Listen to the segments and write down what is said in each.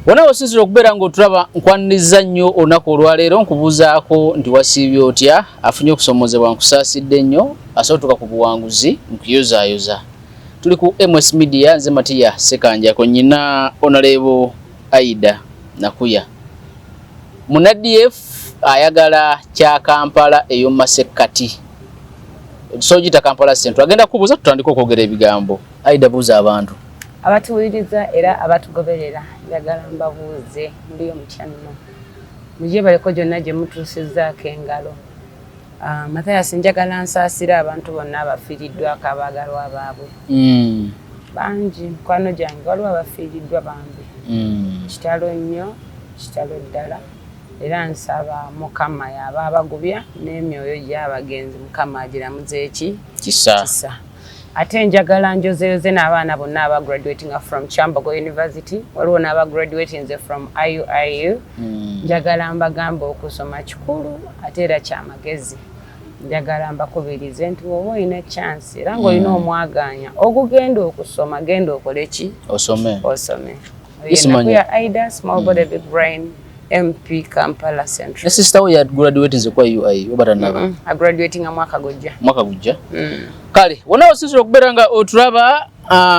Wona osinzira okubeera ng'otulaba nkwaniriza nnyo olunaku olwaleero nkubuuzaako nti wasiibye otya, afunye okusomozebwa nkusaasidde nnyo, asootuka ku buwanguzi nkuyozaayoza. Tuli ku MS Media, nze Matiya Sekanjako, nnyina Honorable Aida Nakuya. Muna DF ayagala kya Kampala ey'omumasekkati. Sojita Kampala Central. Agenda kubuuza tutandika okwogera ebigambo. Aida, buuza abantu. Abatuwuliriza era abatugoberera njagala mbabuuze muli omukyanno. Mujje baleko gyonna gye mutuusizzaako engalo. Mathias, njagala nsaasira abantu bonna abafiiriddwako abaagalwa baabwe. Bangi mukwano gyange waliwo abafiiriddwa bambi. Kitalo nnyo, kitalo ddala. Era nsaba Mukama yaba abagubya n'emyoyo gy'abagenzi Mukama agiramuze eki kisa. Ate njagala njozeyoze n'abaana bonna aba graduating from Chambogo University, waliwo n'aba graduating from IUIU. Njagala mbagamba okusoma kikulu ate era kyamagezi. Njagala mbakubirize nti wowe olina chance era ng'olina omwaganya ogugenda okusoma, genda okole ki? Osome. Nakuya Aida, small body big brain, MP Kampala Central. Na sister we had graduating kwa UIU obatanaba. A graduating mwaka gujja. Mwaka gujja. Kale, wona osinzira okubeera nga otulaba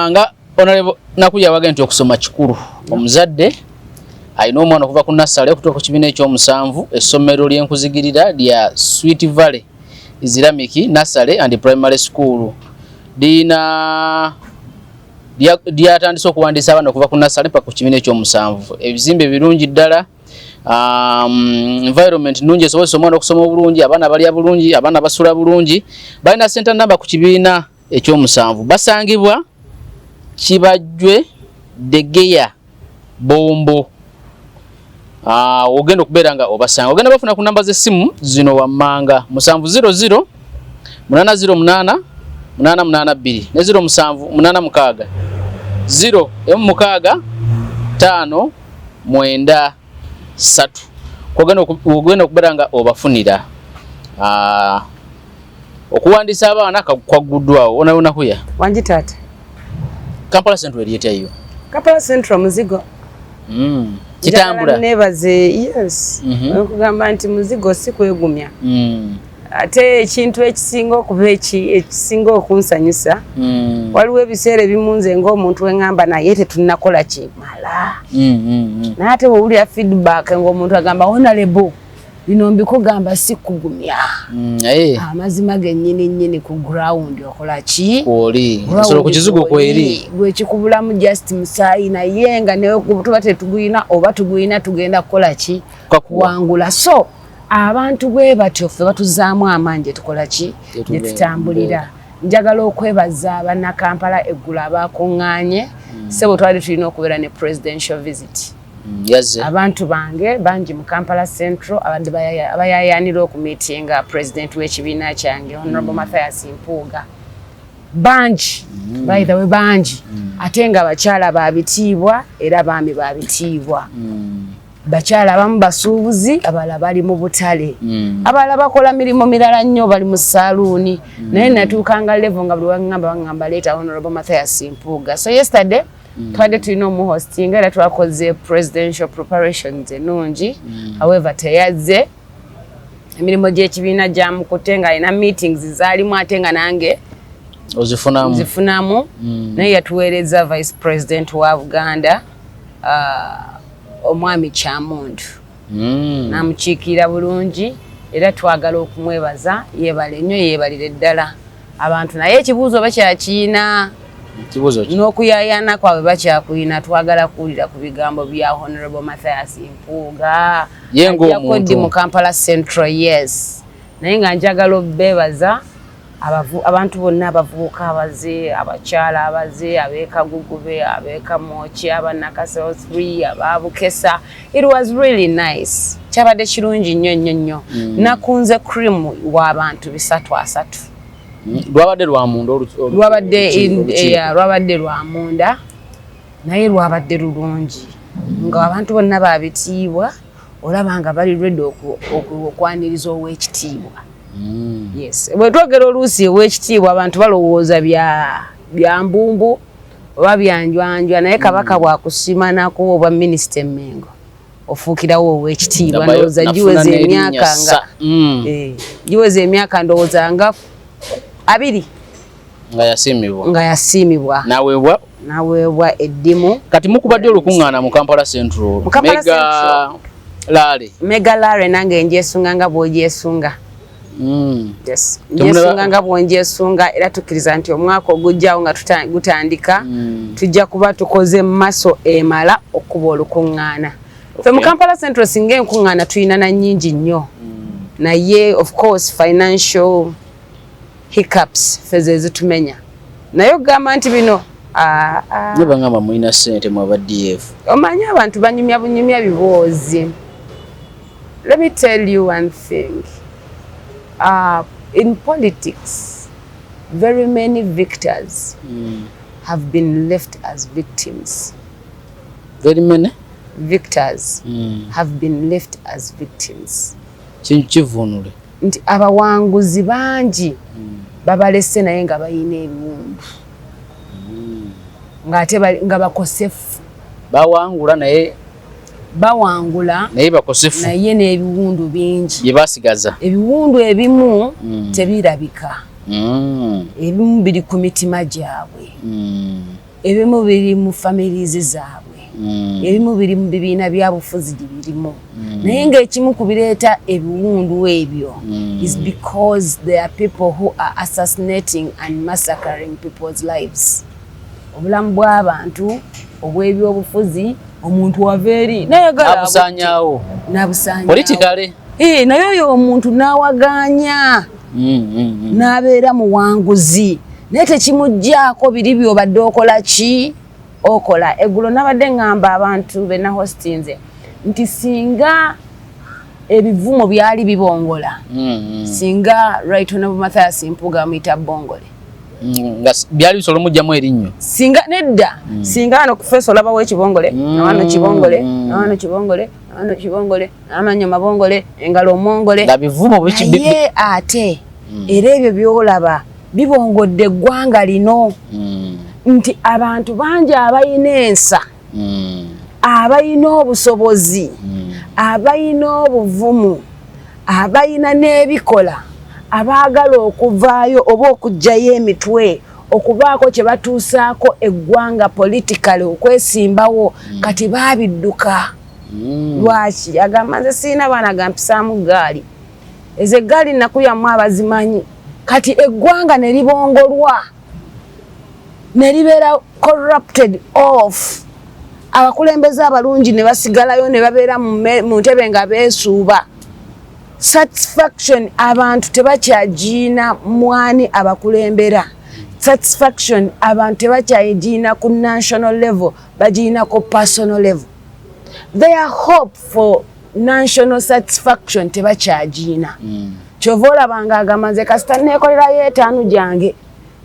nga Honorable Nakuya waga nti okusoma kikulu. Omuzadde alina omwana okuva ku nursery okutuuka ku kibiina ekyomusanvu, essomero ly'enkuzigirira lya Sweet Valley Islamic Nursery and Primary School. Lyatandise okuwandiisa abaana okuva ku nursery paka ku kibiina ekyomusanvu. Ebizimbe birungi ddala. Environment nungi esobozesa omwana okusoma obulungi, abaana balya bulungi, abaana basula bulungi. Balina center number ku kibiina ekyomusanvu. Basangibwa Kibajwe, Degeya, Bombo. Ogenda okubeera nga obasanga. Ogenda bafuna ku namba z'essimu zino wammanga 700 808 882 ne 07 860 0 5 3 ogenda okubeera nga obafunira. Okuwandiisa abaana kwaguddwawo. Onayo Nakuya Wangi taata. Kampala Central eryetyayo. Kampala Central muzigo. Kitambula. Nebaze, yes. Okugamba nti muzigo si kwegumya. Ate ekintu ekisinga okuba ekisinga okunsanyusa. Waliwo ebiseera ebimunze ng'omuntu wengamba naye tetunnakola kimala. N'ate bw'owulira feedback ng'omuntu agamba Honorable bino mbikugamba si kugumya. Amazima gennyini ku ground okola ki? Kwoli. Nsolo ku kizigo kweri. Gwe kikubulamu just musaayi naye nga newe tuba tetuguyina oba tuguyina tugenda kukola ki? Kuwangula. So abantu bwe batyo ffe batuzaamu amaanyi tukola ki? Ne tutambulira. Njagala okwebaza abanna Kampala eggulu abakuŋŋaanye. Sebo twali tulina okubeera ne presidential visit. Abantu bange bangi mu Kampala Central abadde abayayanira okumitinga president w'ekibiina kyange Honorable Mathias Mpuuga. Bangi, by the way bangi. Ate nga abakyala babitiibwa era baami babitiibwa. Bakyala abamu basuubuzi, abalala bali mu butale. Abalala bakola mirimu mirala nnyo bali mu saluuni. Naye natuukanga level nga buli wangamba leeta Honorable Mathias Mpuuga. So yesterday twade tulina omuhostinga era twakoze presidential preparations ennungi. However teyazze emirimu gy'ekibiina gyamukute nga alina meetings zaalimu ate nga nange ozifunamu. Naye yatuweereza vice president wa Buganda omwami Kyamundu. Namukiikirira bulungi era twagala okumwebaza yeebale nnyo yeebalire ddala abantu. Naye ekibuuzo bakyakiina n'okuyayana kwabwe bakyakuyina. Twagala kuwulira ku bigambo bya Honorable Mathias Mpuuga yakoddi mu Kampala Central. Yes, naye nga njagala obbeebaza abantu bonna abavubuka abaze, abakyala abaze, abeekagugube, abeekamooki, abanakaso 3, ababukesa. It was really nice. Kyabadde kirungi nnyo. Nakunze cream w'abantu 3. Lwabadde lwa munda lwabadde lwa munda naye lwabadde lulungi nga abantu bonna babitiibwa olaba nga bali ready okwaniriza ow'ekitiibwa. Yes, bwe twogera oluusi ow'ekitiibwa abantu balowooza bya mbumbu oba byanjwanjwa naye kabaka bwakusima nako oba Minister Mengo ofuukirawo ow'ekitiibwa ndowooza giweze emyaka ndowooza nga 2 nga yasiimibwa naweebwa eddimu. Kati mukubadde olukuŋŋaana mu Kampala Central Mega Lare nange njesunga nga bw'ogyesunga. Njesunga nga bw'onjesunga era tukkiriza nti omwaka ogujjawo nga gutandika tujja kuba tukoze maso emala okuba olukuŋŋaana. Ffe mu Kampala Central singa enkuŋŋaana tuyina na nnyingi nnyo naye of course financial hiccups ffe ze zitumenya naye ogamba nti bino nebangamba mulina ssente mu aba-DF omanyi abantu banyumya bunyumya biboozi. Let me tell you one thing. In politics, very many victors have been left as victims. Very many victors have been left as victims. Kivunule nti abawanguzi bangi babalese naye nga bayina ebiwundu nga bakosefu bawangula naye bakosefu naye n'ebiwundu bingi bye basigaza. Ebiwundu ebimu tebirabika, ebimu biri ku mitima gyabwe, ebimu biri mu families zaabwe, ebimu biri mu bibiina byabufuzi birimu naye ng'ekimu ku bireeta ebiwundu ebyo is because there are people who are assassinating and massacring people's lives. Obulamu bw'abantu obw'ebyobufuzi omuntu wava eri nabusaanyaawo politikale naye oyo omuntu n'awaganya n'abeera muwanguzi naye tekimuggyako biri by'obadde okola ki okola. Eggulo nabadde ngamba abantu be na hostinze nti singa ebivumo byali bibongola singa Right Honorable Mathias Mpuuga amuyita Bongole byali bisobola omugyamu erinnyo singa nedda singa ano ku feesi olabawo ekibongole nawano kibongole nawano kibongole nawano kibongole amanyo mabongole engalo omongole naye ate era ebyo byolaba bibongodde eggwanga lino nti abantu bangi abayina ensa abayina obusobozi abayina obuvumu abayina n'ebikola abaagala okuvaayo oba okuggyayo emitwe okubaako kye batuusaako eggwanga politikale okwesimbawo kati baabidduka. Lwaki? Agamba nze siina baana gampisaamu ggaali ezo eggaali nakuyamu abazimanyi kati eggwanga ne libongolwa ne libeera corrupted off abakulembeze abalungi ne basigalayo ne babeera mu ntebe nga beesuuba. Satisfaction abantu tebakyagiina mwani abakulembera. Satisfaction abantu tebakyagiina ku national level bagiina ku personal level. Their hope for national satisfaction tebakyagiina. Kyova olabanga agamba nze kasita neekolerayo 5 gyange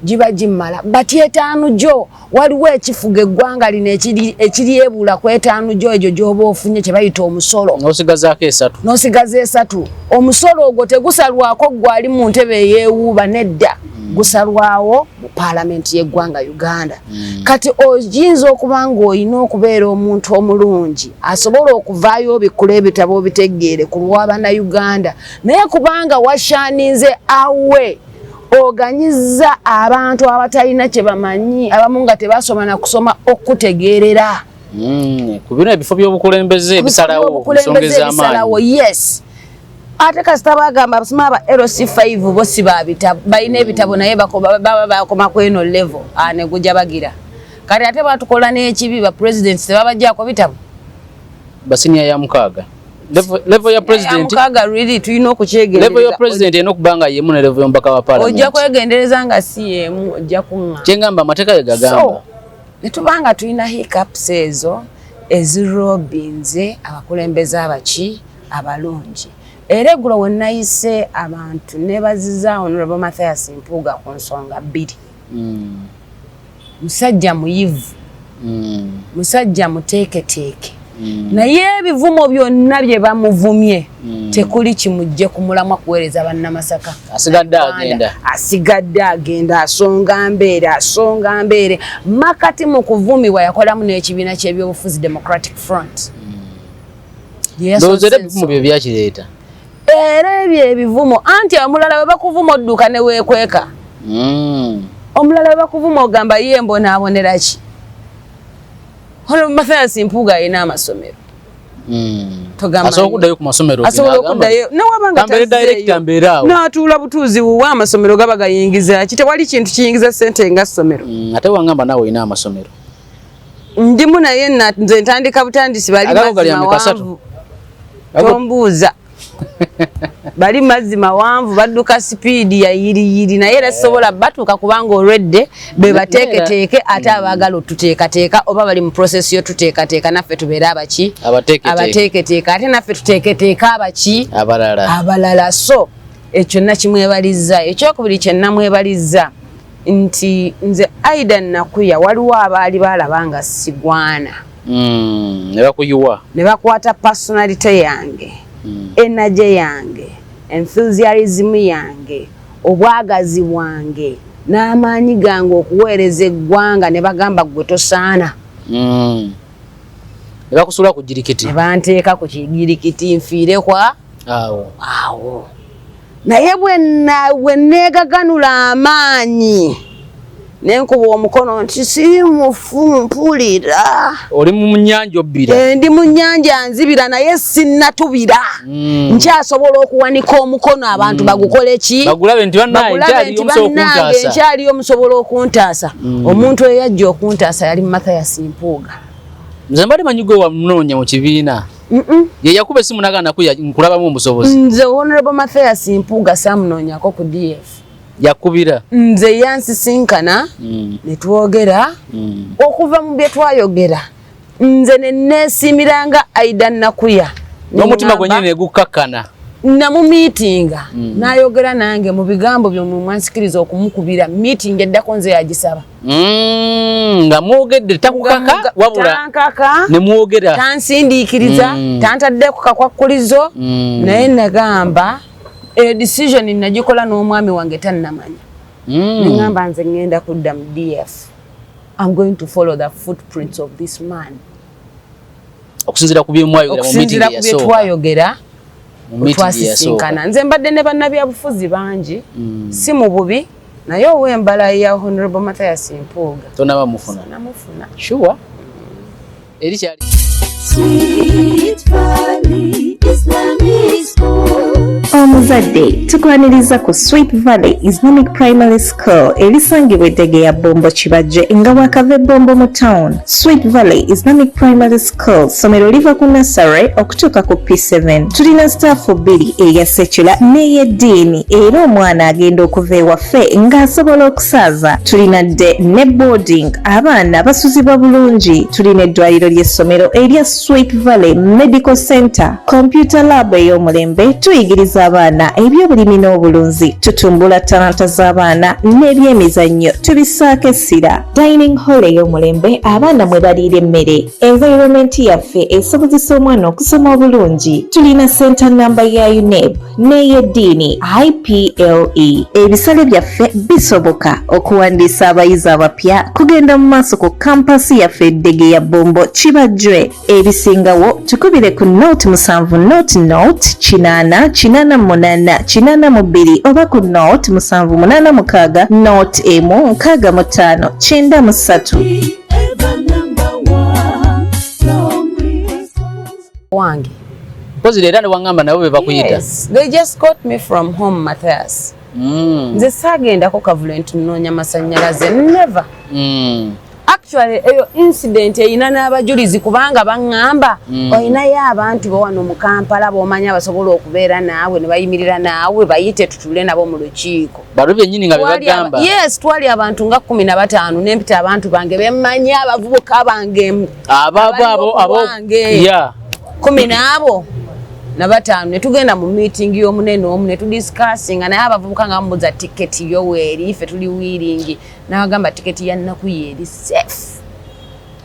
giba gimmala bati 5 gyo waliwo ekifuga eggwanga lino ekiryebuula ku 5 gyo egyo gy'oba ofunye kye bayita omusolo n'osigazaako 3 n'osigaza 3 omusolo ogwo tegusalwako gwali mu ntebe eyeewuuba nedda gusalwawo mu paalamenti y'eggwanga Uganda. Kati oyinza okuba ng'olina okubeera omuntu omulungi asobola okuvaayo obikkula ebitabo obitegeere ku lw'Abannayuganda naye kubanga washaanize awe oganyiza abantu abatalina kye bamanyi abamu nga tebasoma na kusoma okutegeerera ku bino ebifo by'obukulembeze bisalawo ensonga ez'amaanyi. Yes. Ate kasita bagamba abasoma aba LC5 bo si babitabo balina ebitabo naye bakoma ku eno level ne gujja bagira kati ate batukola n'ekibi ba president tebabajjako bitabo basinia ya mukaaga level ya president ya mukaaga really tulina okukyegendereza level ya president eno kubanga yemu ne level yombaka wa parliament ojja kwegendereza nga si yemu ojja kunga kyengamba amateeka yegagamba so netubanga tulina hiccups ezo ezirobinze abakulembeze abaki abalungi. Era eggulo we nayise abantu nebaziza Honorable Mathias Mpuuga ku nsonga 2. Musajja muyivu musajja muteeketeeke naye ebivumo byonna bye bamuvumye tekuli kimujje kumulamwa kuweereza bannamasaka asigadde agenda asonga mbeere makati mu kuvumibwa yakolamu n'ekibiina ky'ebyobufuzi Democratic Front era ebyo ebivumo anti omulala we bakuvuma odduka ne weekweka omulala we bakuvuma ogamba ye mbonaabonera ki Hono Mathias Mpuuga alina amasomero. Asobola okuddayo ku masomero. Asobola okuddayo. Nawabanga tazireyo. N'atuula butuuzi wa amasomero gaba gayingiza. Kitewali kintu kiyingiza ssente nga ssomero. Ate wangamba nawe olina amasomero. Ndimu naye nze ntandika butandisi bali mazima. Tombuuza. Bali mazima wanvu badduka speed ya yiri naye era sobola batuka kubanga already be bateeke ate abagalo tuteeka oba bali mu process yo tuteeka naffe tubeera abaki abateeke ate naffe tuteeke abaki abalala so ekyo nakimwebalizza ekyokubiri kye namwebalizza nti nze Aidan Nakuya waliwo abaali balabanga sigwana ne bakwata personality yange energy yange enthusiasm yange obwagazi bwange n'amaanyi gange okuweereza eggwanga ne bagamba gwe tosaana ne bakusula ku jirikiti ne banteeka ku kijirikiti nfiire kwa awo naye bwe neegaganula amaanyi nenkuba omukono nti mpulira oli mu nnyanja obbira ndi mu nnyanja nzibira naye sinnatubira nkyasobola okuwanika omukono abantu bagukole ki bagulabe nti bannange nkyaliyo musobola okuntaasa omuntu eyajja okuntaasa yali Mathias Mpuuga nze mbadde manyi gwe wamunoonya mu kibiina ye yakuba essimu nagana nkulabamu omusobozi nze Honorable Mathias Mpuuga saamunoonyako ku DF yakubira nze yansisinkana ne twogera okuva mu bye twayogera nze ne neesimiranga Aidan Nakuya n'omutima gwennyini ne gukakkana namu meetinga n'ayogera nange mu bigambo by'omu mwansikiriza okumukubira meeting eddako nze yagisaba nga mwogedde takukaka wabula ne mwogera tansindiikiriza tantadde ku kakwakkulizo naye nagamba decision najikola n'omwami wange tannamanya ngamba nze ngenda kudda mu DF I'm going to follow the footprints of this man okusinzira ku bye twayogera twasisinkana nze mbadde ne bannabyabufuzi bangi si mu bubi naye ow'embala ya Honorable Mathias Mpuuga tonabamufuna sure eri kyali Sweet Valley Islamic School. Omuzadde tukwaniriza ku Sweet Valley Islamic Primary School erisangibwa Eddegeya Bombo Kibajje nga wakava Bombo mu town. Sweet Valley Islamic Primary School somero liva ku nursery okutuuka ku P7. Tulina staff 2 eya secular n'ey'eddiini era omwana agenda okuva ewaffe ng'asobola okusaaza. Tulina dde ne boarding abaana basuzibwa bulungi. Tulina eddwaliro ly'essomero erya Sweet Valley Medical Center, computer lab ey'omulembe, tuyigiriza abaana ebyobulimi n'obulunzi, tutumbula talanta z'abaana n'ebyemizannyo tubisaako essira, dining hall ey'omulembe abaana mwe baliira emmere, environment yaffe esobozesa omwana okusoma obulungi. Tulina center number ya UNEB n'ey'eddiini IPLE. Ebisale byaffe bisoboka okuwandiisa abayizi abapya kugenda mu maaso ku kampasi yaffe Eddegeya Bombo Kibajje. Ebisingawo tukubire ku note 7 note 8882 oba ku note 786 note 16593 wange kozi era ne wangamba nabo be bakuyita. Yes, they just got me from home Mathias. Nze sagendako kavulent nnoonya masannyalaze never. Actually eyo incident eyina n'abajulizi kubanga baŋŋamba oyinayo abantu bawano mu Kampala b'omanya basobola okubeera naawe ne bayimirira naawe bayite tutule nabo mu lukiiko. Balo byennyini nga bebagamba. Yes, twali abantu nga 15 n'empita abantu bange bemmanya abavubuka bange abo yeah 10 n'abo na 5 ne tugenda mu meeting y'omunene omu ne tudiscussinga naye abavubuka nga mbuza tiketi yoweeri ife tuli wiringi n'abagamba tiketi ya Nakuya eri safe.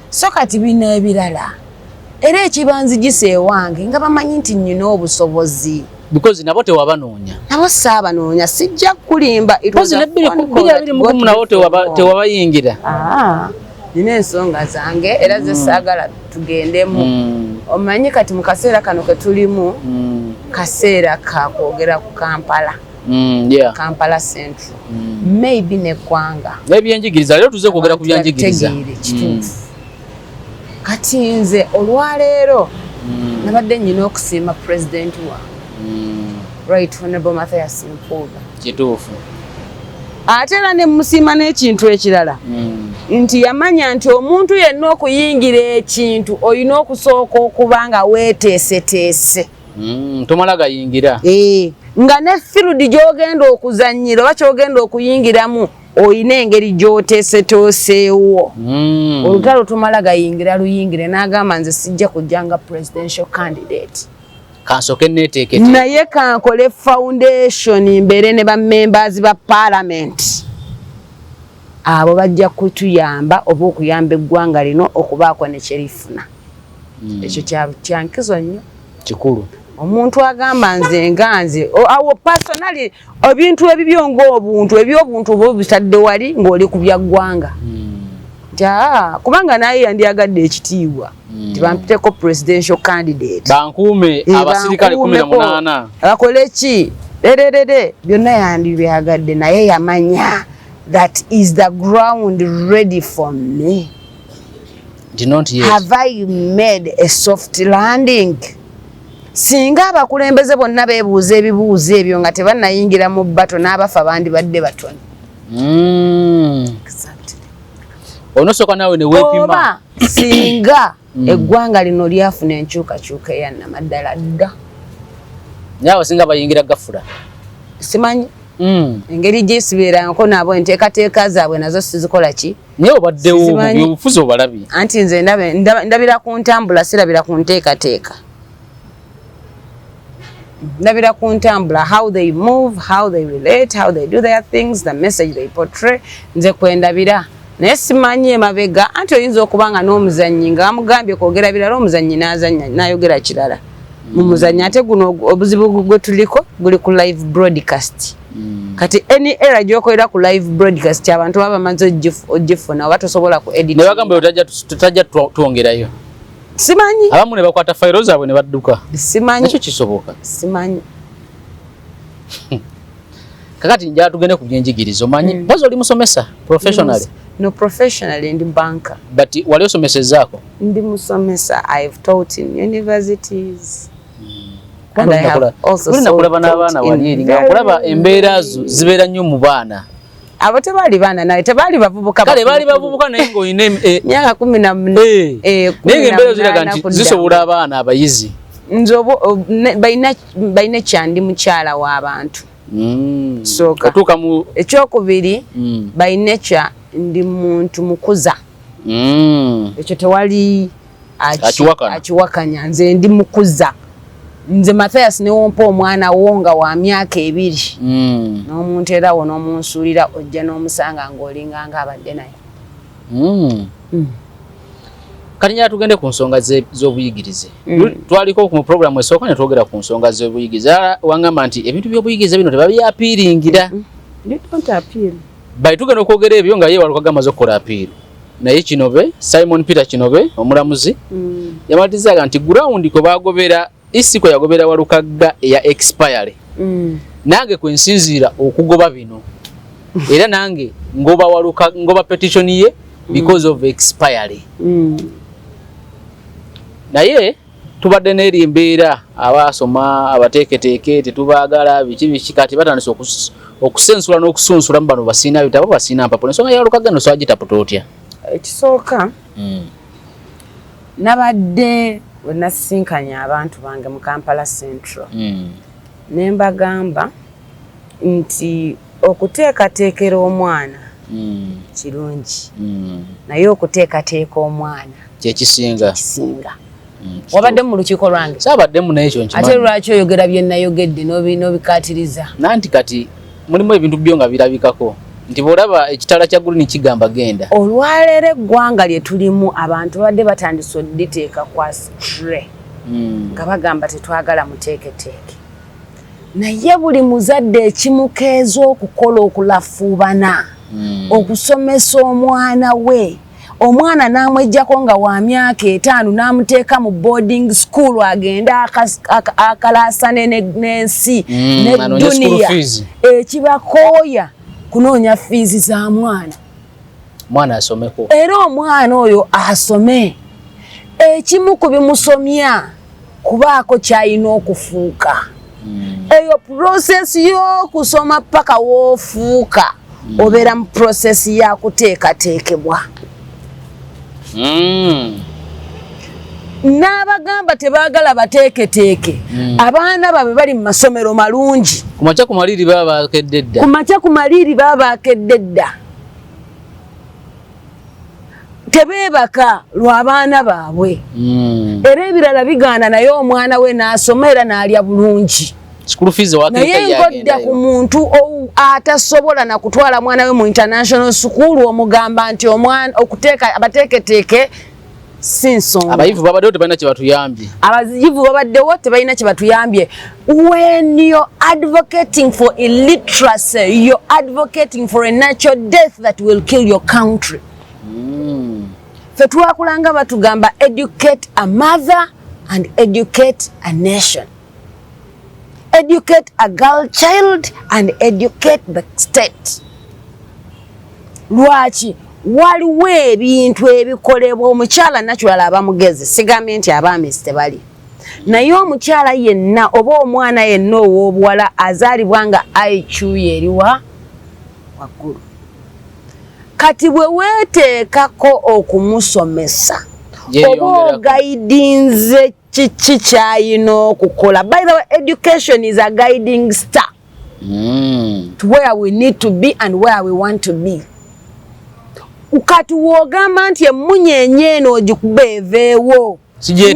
So kati bino ebirala era ekibanzigisa ewange nga bamanyi nti nnina obusobozi because nabo tewabanoonya nabo saabanoonya sijja kulimba because ne 2021 nabo tewabayingira nina ensonga zange era ze saagala tugendemu omanyi kati mu kaseera kano ke tulimu kaseera kakwogera ku Kampala Kampala Central maybe neggwanga n'ebyenjigiriza leero tuze kwogera ku byenjigiriza kati nze olwaleero nabadde nyina okusiima president wa right honorable Mathias Mpuuga kituufu ate era ne musiima n'ekintu ekirala nti yamanya nti omuntu yenna okuyingira ekintu olina okusooka okuba nga weeteeseteese tomala gayingira nga ne field gy'ogenda okuzannyira oba ky'ogenda okuyingiramu oyina engeri gy'oteesetooseewo olutalo tomala gayingira luyingire n'agamba nze sijja kujja nga presidential candidate kansoke neeteekete naye kankole foundation mbeere ne bamembers ba parliament abo bajja kutuyamba oba okuyamba eggwanga lino okubaako ne kyerifuna ekyo kyankizo nnyo kikulu omuntu agamba nze nganze awo personally ebintu ebibyo ng'obuntu ebyobuntu oba bitadde wali ng'oli ku byaggwanga kubanga naye yandiyagadde ekitiibwa tibampiteko presidential candidate bankuume abasirikale 18 bakole ki lererere byonna yandibyagadde naye yamanya that is the ground ready for me. Not yet. Have I made a soft landing? Singa abakulembeze bonna beebuuza ebibuuzo ebyo nga tebannayingira mu bbato n'abafa bandi badde batono. Exactly. Onosoka nawe ne weepima. Singa eggwanga lino lyafuna enkyukakyuka eya namaddala dda. Nyawe singa bayingira gafula. Simanyi. Engeri gyesibeeranko nabo enteekateeka zaabwe nazo sizikola ki? Naye obaddewo obufuzi obalabi. Anti nze ndabira ku ntambula sirabira ku nteekateeka. Ndabira ku ntambula, how they move, how they relate, how they do their things, the message they portray. Nze kwendabira. Naye simanyi emabega anti oyinza okubanga n'omuzannyi nga bamugambye kwogera birala omuzannyi n'azannya n'ayogera kirala. Mu muzannyi ate guno obuzibu gwe tuliko guli ku live broadcast. Kati any era gyokolera ku live broadcast abantu baba manzo ogifuna oba tosobola ku edit. Ne bagamba tutajja tuongerayo. Simanyi. Abamu ne bakwata file zaabwe ne badduka. Simanyi. Nakyo kisoboka. Simanyi. Kakati njala tugende ku byenjigirizo manyi bazo oli musomesa professionally. No, professionally ndi banker. But wali osomesezzaako? Ndi musomesa. I've taught in universities. And I have also kulaba n'abaana walieri nga kulaba embeera zibeera nnyo mu baana. Abo tebaali baana naye tebaali bavubuka. Kale baali bavubuka naye ng'olina myaka 14. Naye embeera ziraga nti zisobola abaana abayizi. Nzobo bayina kyandi mukyala w'abantu. Soka. Otuuka mu ekyokubiri bayina kya ndi muntu mukuza. Ekyo tewali akiwakanya nze ndi mukuza. Nze Mathias ne wompa omwana wonga wa myaka 2. N'omuntu era wo n'omunsuulira ojja n'omusanga ng'olinga ng'abadde naye. Kati njala tugende ku nsonga z'obuyigirize. Twaliko ku program esooka ne twogera ku nsonga z'obuyigirize. Wangamba nti ebintu by'obuyigirize bino tebabyapiiringira. Don't appeal. Bali tugenda okwogera ebyo nga ye walukagamba z'okukola apiiru. Naye Kinobe, Simon Peter Kinobe, omulamuzi, yamatizaaga nti ground kwe baagobera isi kwe yagobera Walukagga eya expire. Nange kwe nsinziira okugoba bino. Era nange ngoba petition ye because of expiry. Naye tubadde n'eri embeera abasoma abateeketeeke tetubaagala biki kati batandise okusensula n'okusunsula mu bano basiina bitabo basiina mpapula. Ensonga ya Walukagga no swagitapota otya? Ekisooka nabadde wenasinkanya abantu bange mu Kampala Central. Ne mbagamba nti okuteekateekera omwana kirungi. Naye okuteekateeka omwana kyekisinga. Wabadde mu lukiiko lwange? Saabaddemu naye ekyo nkimanyi. Ate lwaki oyogera bye nayogedde n'obikaatiriza? Nanti kati mulimu ebintu byo nga birabikako. nti bolaba ekitala kya green kigamba genda olwaleero eggwanga lye tulimu abantu badde batandise odditeeka kwa stray nga bagamba tetwagala muteeketeeke naye buli muzadde ekimukeeza okukola okulafuubana okusomesa omwana we omwana n'amwejjako nga wa myaka 5 n'amuteeka mu boarding school agenda akalaasane n'ensi n'edduniya ekibakooya kunoonya fiizi za mwana asomeko era omwana oyo asome ekimu ku bimusomya kubaako kyalina okufuuka eyo prosesi y'okusoma paka woofuuka obeera mu prosesi ya kuteekateekebwa n'abagamba tebaagala bateeketeeke abaana baabwe bali mu masomero malungi kumakya ku maliri baba bakedde dda tebeebaka lw'abaana baabwe era ebirala bigaana naye omwana we n'asoma era n'alya bulungi naye nkodda ku muntu atasobola na kutwala mwana we mu international school omugamba nti omwana okuteeka abateeketeeke si nsonga abayivu babaddewo tebalina kye batuyambye abayivu babaddewo tebalina kye batuyambye when you're advocating for illiteracy you're advocating for a natural death that will kill your country fe twakulanga batugamba educate a mother and educate a nation educate a girl child and educate the state lwaki waliwo ebintu ebikolebwa omukyala natural abamugezi sigambye nti abaami tebali naye omukyala yenna oba omwana yenna ow'obuwala azaalibwa nga IQ eriwa waggulu kati bwe weeteekako okumusomesa oba ogaidinze kiki kyayina okukola by the way education is a guiding star to where we need to be and where we want to be ukati wogamba nti emunyenye eno ogikuba eveewo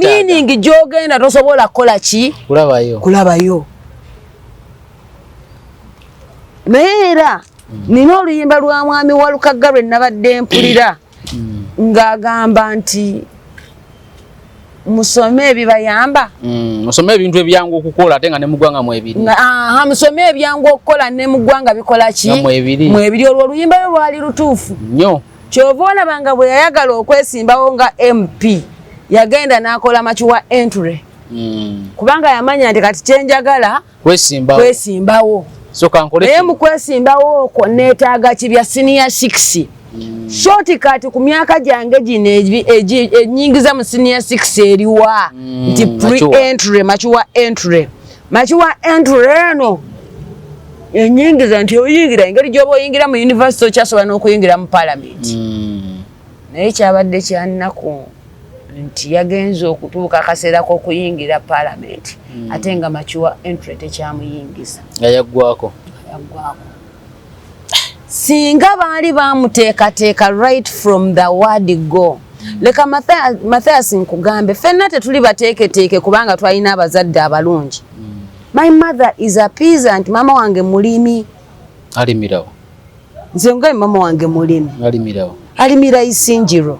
meaning gyogenda tosobola kukola ki kulabayo naye era nina oluyimba lwa mwami Walukagga lwe nabadde mpulira ng'agamba nti musome ebibayamba musome ebintu ebyangu okukola ate nga ne mugwanga mwebiri musome ebyangu okukola ne mugwanga bikola ki mwebiri olwo oluyimba lwe lwali lutuufu nnyo kyova olabanga bwe yayagala okwesimbawo nga MP yagenda n'akola makiwa entry kubanga yamanya nti kati kyenjagala kwesimbawo naye mu kwesimbawo okwo neetaaga kibya senior 6 shoti kati ku myaka gyange gino enyingiza mu senior 6 eriwa nti pre-entry makiwa entry eno enyingiza nti oyingira engeri gy'oba oyingira mu university okyasobola n'okuyingira mu parliament naye kyabadde kyannaku nti yagenze okutuuka akaseera k'okuyingira parliament ate nga makiwa entry tekyamuyingiza yaggwako singa baali bamuteekateeka right from the word go leka Mathias nkugambe ffenna tetuli bateeketeeke kubanga twalina abazadde abalungi my mother is a peasant mama wange mulimi alimirawo nze nga mama wange mulimi alimira Isinjiro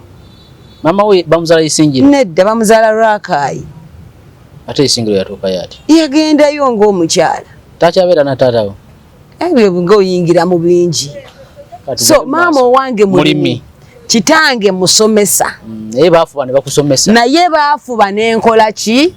mama we bamuzala Isinjiro nedda bamuzala Rakai ate Isinjiro yatuuka yati yagendayo ng'omukyala takyabeera na taata we ebyo ng'oyingira mu bingi so mama owange mulimi kitange musomesa naye baafuba ne bakusomesa naye baafuba n'enkola ki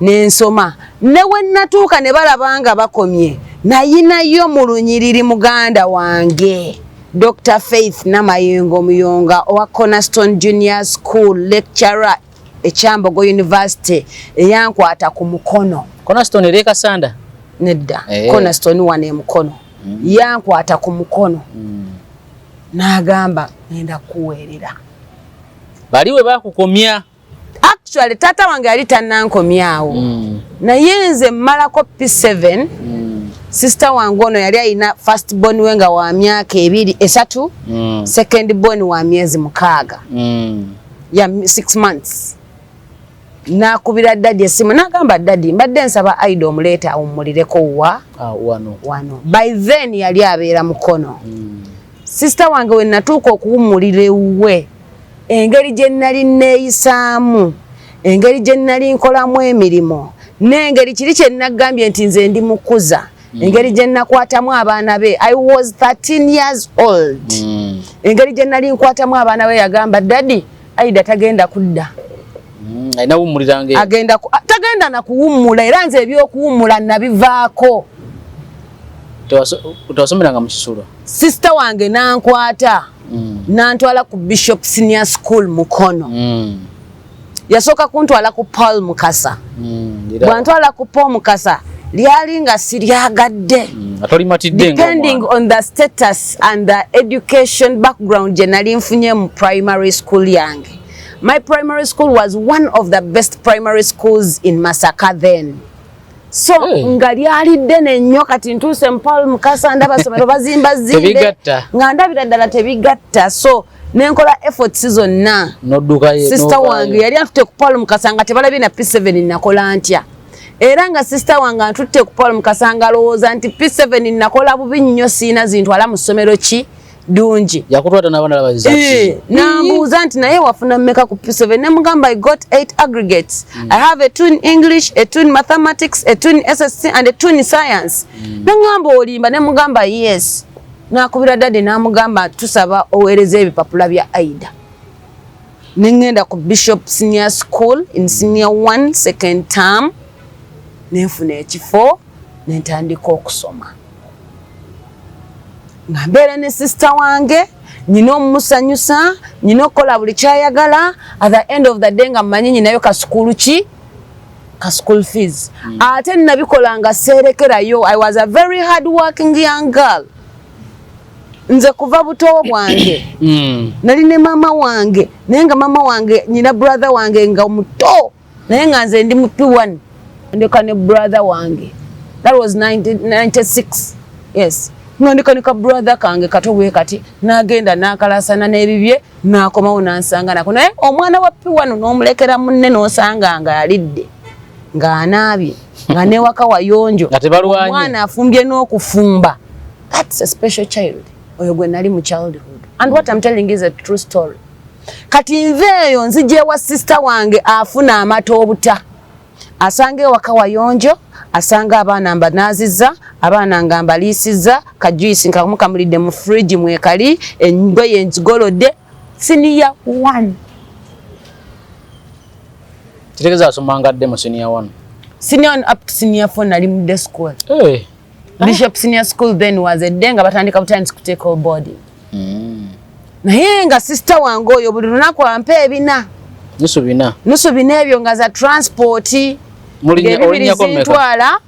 n'ensoma ne we natuuka ne balabanga bakomye nayinayo mu lunyiriri muganda wange Dr. Faith Namayengo Muyonga owa Cornerstone Junior School lecturer e Kyambogo University eyankwata ku mukono Cornerstone ereka sanda nedda Cornerstone wane mukono yankwata ku mukono n'agamba ngenda kuweerera baliwe bakukomya actually tata wange yali tannankomyawo naye nze mmalako P7 sister wange ono yali alina first born we nga wa myaka 3 second born wa myezi 6 ya 6 months nakubira daddy esimu nagamba daddy mbadde nsaba idol omuleeta awummulireko wano by then yali abeera mukono sister wange we natuuka okuwummulira ewuwe engeri gye nnali neeyisaamu engeri gye nnali nkolamu emirimu n'engeri kiri kye nagambye nti nze ndi mukuza engeri gye nakwatamu abaana be. I was 13 years old. Engeri gye nali nkwatamu abaana be yagamba daddy Aida tagenda kudda. Aina wumulirange. Tagenda na kuwummula era nze ebyokuwummula nabivaako. Utawasomeranga mu Kisulo. Sister wange nankwata nantwala ku Bishop Senior School Mukono. Yasooka kuntwala ku Paul Mukasa. Bwantwala ku Paul Mukasa lyali nga siryagadde. Depending on the status and the education background gye nali nfunye mu primary school yange. My primary school was one of the best primary schools in Masaka then. So nga lyalidde nnyo kati ntuuse mu Paul Mukasa ndaba somero bazimba zimbe nga ndabira ddala tebigatta. So nenkola efforts zonna. Sister wange yali atutte ku Paul Mukasa nga tebalabye na P7 nakola ntya. Era nga sister wange atutte ku Paul Mukasa nga alowooza nti P7 nakola bubi nnyo siina zintwala mu ssomero ki dungi. Yakutwata n'abaana abaziza. Nambuuza nti naye wafuna mmeka ku P7 ne mugamba I got 8 aggregates. I have a 2 in English, a 2 in mathematics, a 2 in SSC and a 2 in science. Nangamba olimba ne mugamba yes. Nakubira dadde namugamba tusaba oweereza ebipapula bya Aida. Nengenda ku Bishop Senior School in Senior 1 second term. Nenfuna ekifo nentandika okusoma. Ngambera ne sister wange nyina omusanyusa nyina okola buli kyayagala. At the end of the day nga mmanyi nyinayo ka school ki ka school fees. Ate nabikola nga serekerayo. I was a very hard working young girl. Nze kuva buto bwange nali ne mama wange naye nga mama wange nyina brother wange nga muto naye nga nze ndi mu P1 ndeka ne brother wange. That was 1996. Yes. Ndika brother kange katobwe kati nagenda nakalasana n'ebibye nakomawo nansanga nako naye omwana wa P1 n'omulekera munne n'osanga nga alidde nga anaabye nga ne waka wayonjo omwana afumbye n'okufumba. That's a special child. Oyo gwe nali mu childhood. And what I'm telling is a true story. Kati nveeyo nzije wa sister wange afuna amatobuta. Asange waka wayonjo, asanga abaana mbanaziza, abaana nga mbalisiza, kajuisi nkamukamulidde mu fridge mwekali, engoye nzigolodde. Senior 1. Kitegeza asomanga dde mu Senior 1. Senior 1 up to Senior 4 nali mu day school. Bishop Senior School then was a day nga batandika butandisi kuteeka boarding. Naye nga sister wange oyo buli lunaku ampe ebina. Nusu bina ebyo nga za transport. Ebibiri zintwala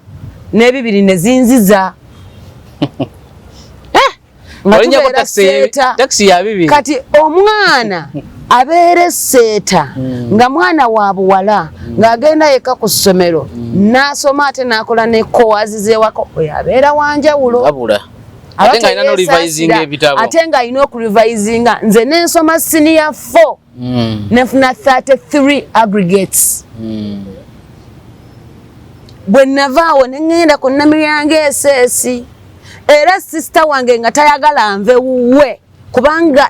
n'ebibiri ne zinziza. Taxi ya bibiri. Kati omwana abeere seeta nga mwana wa buwala ng'agenda yekka ku ssomero n'asoma ate n'akola ne kowazize wako oyo abeera wanjawulo. Ate nga alina no revising ebitabo. Ate nga alina okurevisinga. Nze n'ensoma Senior 4 nefuna 33 aggregates. Bwe navaawo ne ngenda ku Namiryango SS. Era sister wange nga tayagala nve wuwe kubanga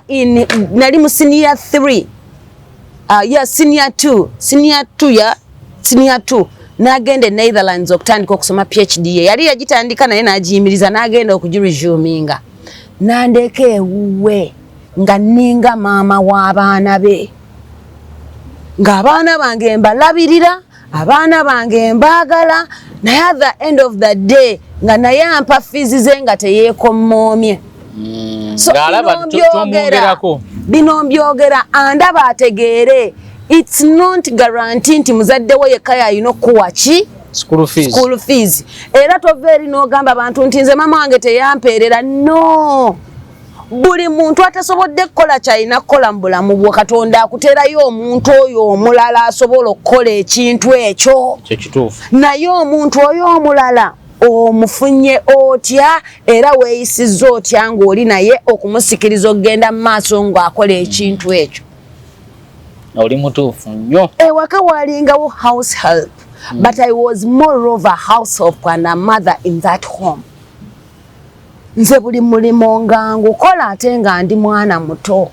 nali mu Senior 3. Senior 2. Senior 2. Nagende Netherlands okutandika okusoma PhD ye. Yali yagitandika naye n'agiyimiriza nagenda okugiresuminga. Nandeke ewuwe nga ninga maama w'abaana be. Ng'abaana bange mbalabirira, abaana bange mbaagala, naye at the end of the day nga naye ampa fees ze nga teyeekommoomye. So bino mbyogera andaba ategeere. It's not guarantee nti muzadde we yekka yalina okuwa ki school fees. Era toveeri n'ogamba abantu nti nze mama wange teyampeerera. No. Buli muntu atasobodde kukola kyalina kukola mu bulamu bwo. Katonda akuteerayo omuntu oyo omulala asobola okukola ekintu ekyo. Naye omuntu oyo omulala omufunye otya era weeyisizza otya ng'oli naye okumusikiriza okugenda mu maaso ng'akola ekintu ekyo. Oli mutuufu nnyo. Ewaka walingawo house help. But I was more of a house help and a mother in that home. nze buli mulimo nga ngukola ate nga ndi mwana muto.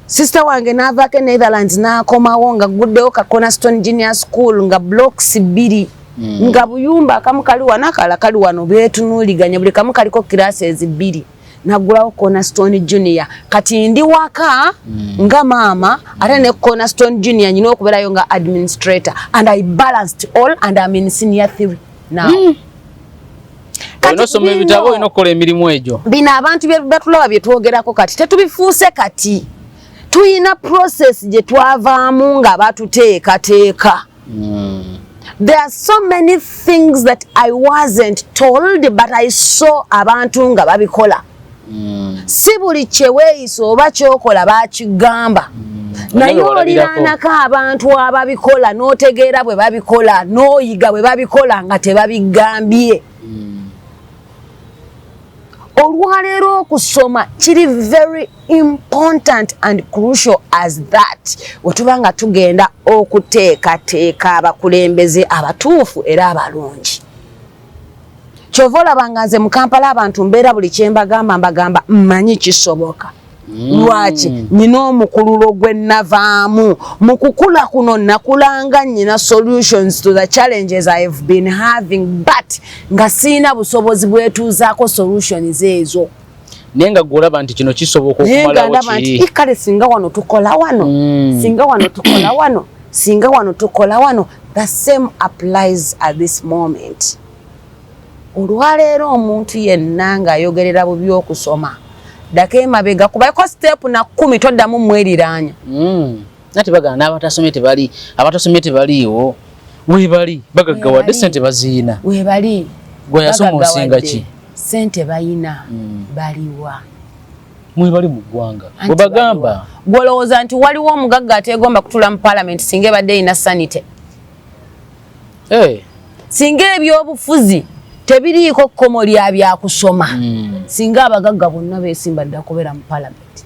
Sister wange n'avaako Netherlands n'akomawo nga guddeyo ka Cornerstone Junior School nga blocks 2 nga buyumba akamu kali wano akala kali wano beetunuuliganye buli kamu kaliko classes 2 nagulawo Cornerstone Junior kati ndi waka nga mama ate ne Cornerstone Junior nyina okubeerayo nga administrator and I balanced all and I'm in senior 3 now. Onosoma ebitabo inokola emirimu egyo. Bino abantu batulaba bye twogerako kati tetubifuuse kati. Tuyina process je twavaamu nga batuteekateeka. There are so many things that I wasn't told but I saw abantu nga babikola. Si buli kyeweeyisa oba kyokola bakigamba. Naye oliranako abantu ababikola n'otegeera bwe babikola n'oyiga bwe babikola nga tebabigambye. Olwaleero okusoma kiri very important and crucial as that. Wetubanga tugenda okuteekateeka abakulembeze abatuufu era abalungi. Kyova olabanga nze mu Kampala abantu mbeera buli kye mbagamba mmanyi kisoboka. Lwaki nina omukululo gwe navaamu mu kukula kuno nakulanga nnyina solutions to the challenges I have been having but nga siina busobozi bwetuuzaako solutions ezo. Naye nga gwolaba nti kino kisoboka okumalawo kiri. Kale singa wano tukola wano singa wano tukola wano singa wano tukola wano. The same applies at this moment. Olwaleero omuntu yenna ng'ayogerera bubi okusoma dake mabega kubaiko step na 10 toddamu mweliranya. Nati bagana abatasomye tebali abatasomye tebaliwo we bali bagaggawadde sente baziina we bali gwe yasoma osinga ki sente bayina baliwa mwe bali mu ggwanga bwe bagamba golowooza nti waliwo omugagga ategomba kutula mu parliament singa badde ina sanite singa ebyobufuzi tebiriiko kkomo lya byakusoma singa abagagga bonna beesimba dda kubeera mu parliament.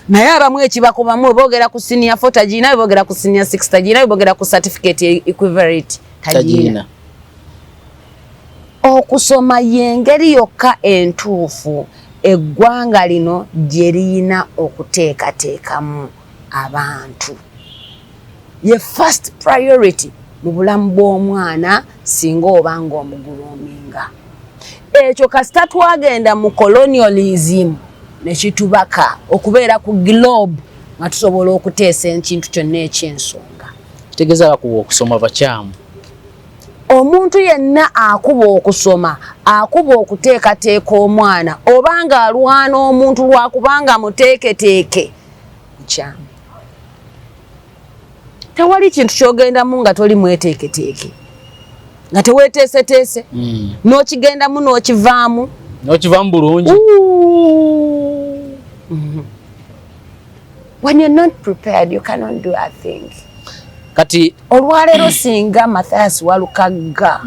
Naye abamu ekibakobamu boogera ku senior 4 tagiina boogera ku senior 6 tagiina boogera ku certificate equivalent tagiina. Okusoma y'engeri yokka entuufu eggwanga lino gye liyina okuteekateekamu abantu. Ye first priority mu bulamu bw'omwana singa obanga omuguluminga. Ekyo kasita twagenda mu colonialism ne kitubaka okubeera ku globe nga tusobola okuteesa ekintu kyonna eky'ensonga. Kitegeeza bakuba okusoma bakyamu. Omuntu yenna akuba okusoma akuba okuteekateeka omwana obanga alwana omuntu lwakubanga muteeketeeke kyamu. Tewali kintu kyogendamu nga toli mweteeketeeke nga teweeteeseteese n'okigendamu n'okivaamu bulungi. When you're not prepared you cannot do a thing. Kati olwaleero singa Mathias Walukagga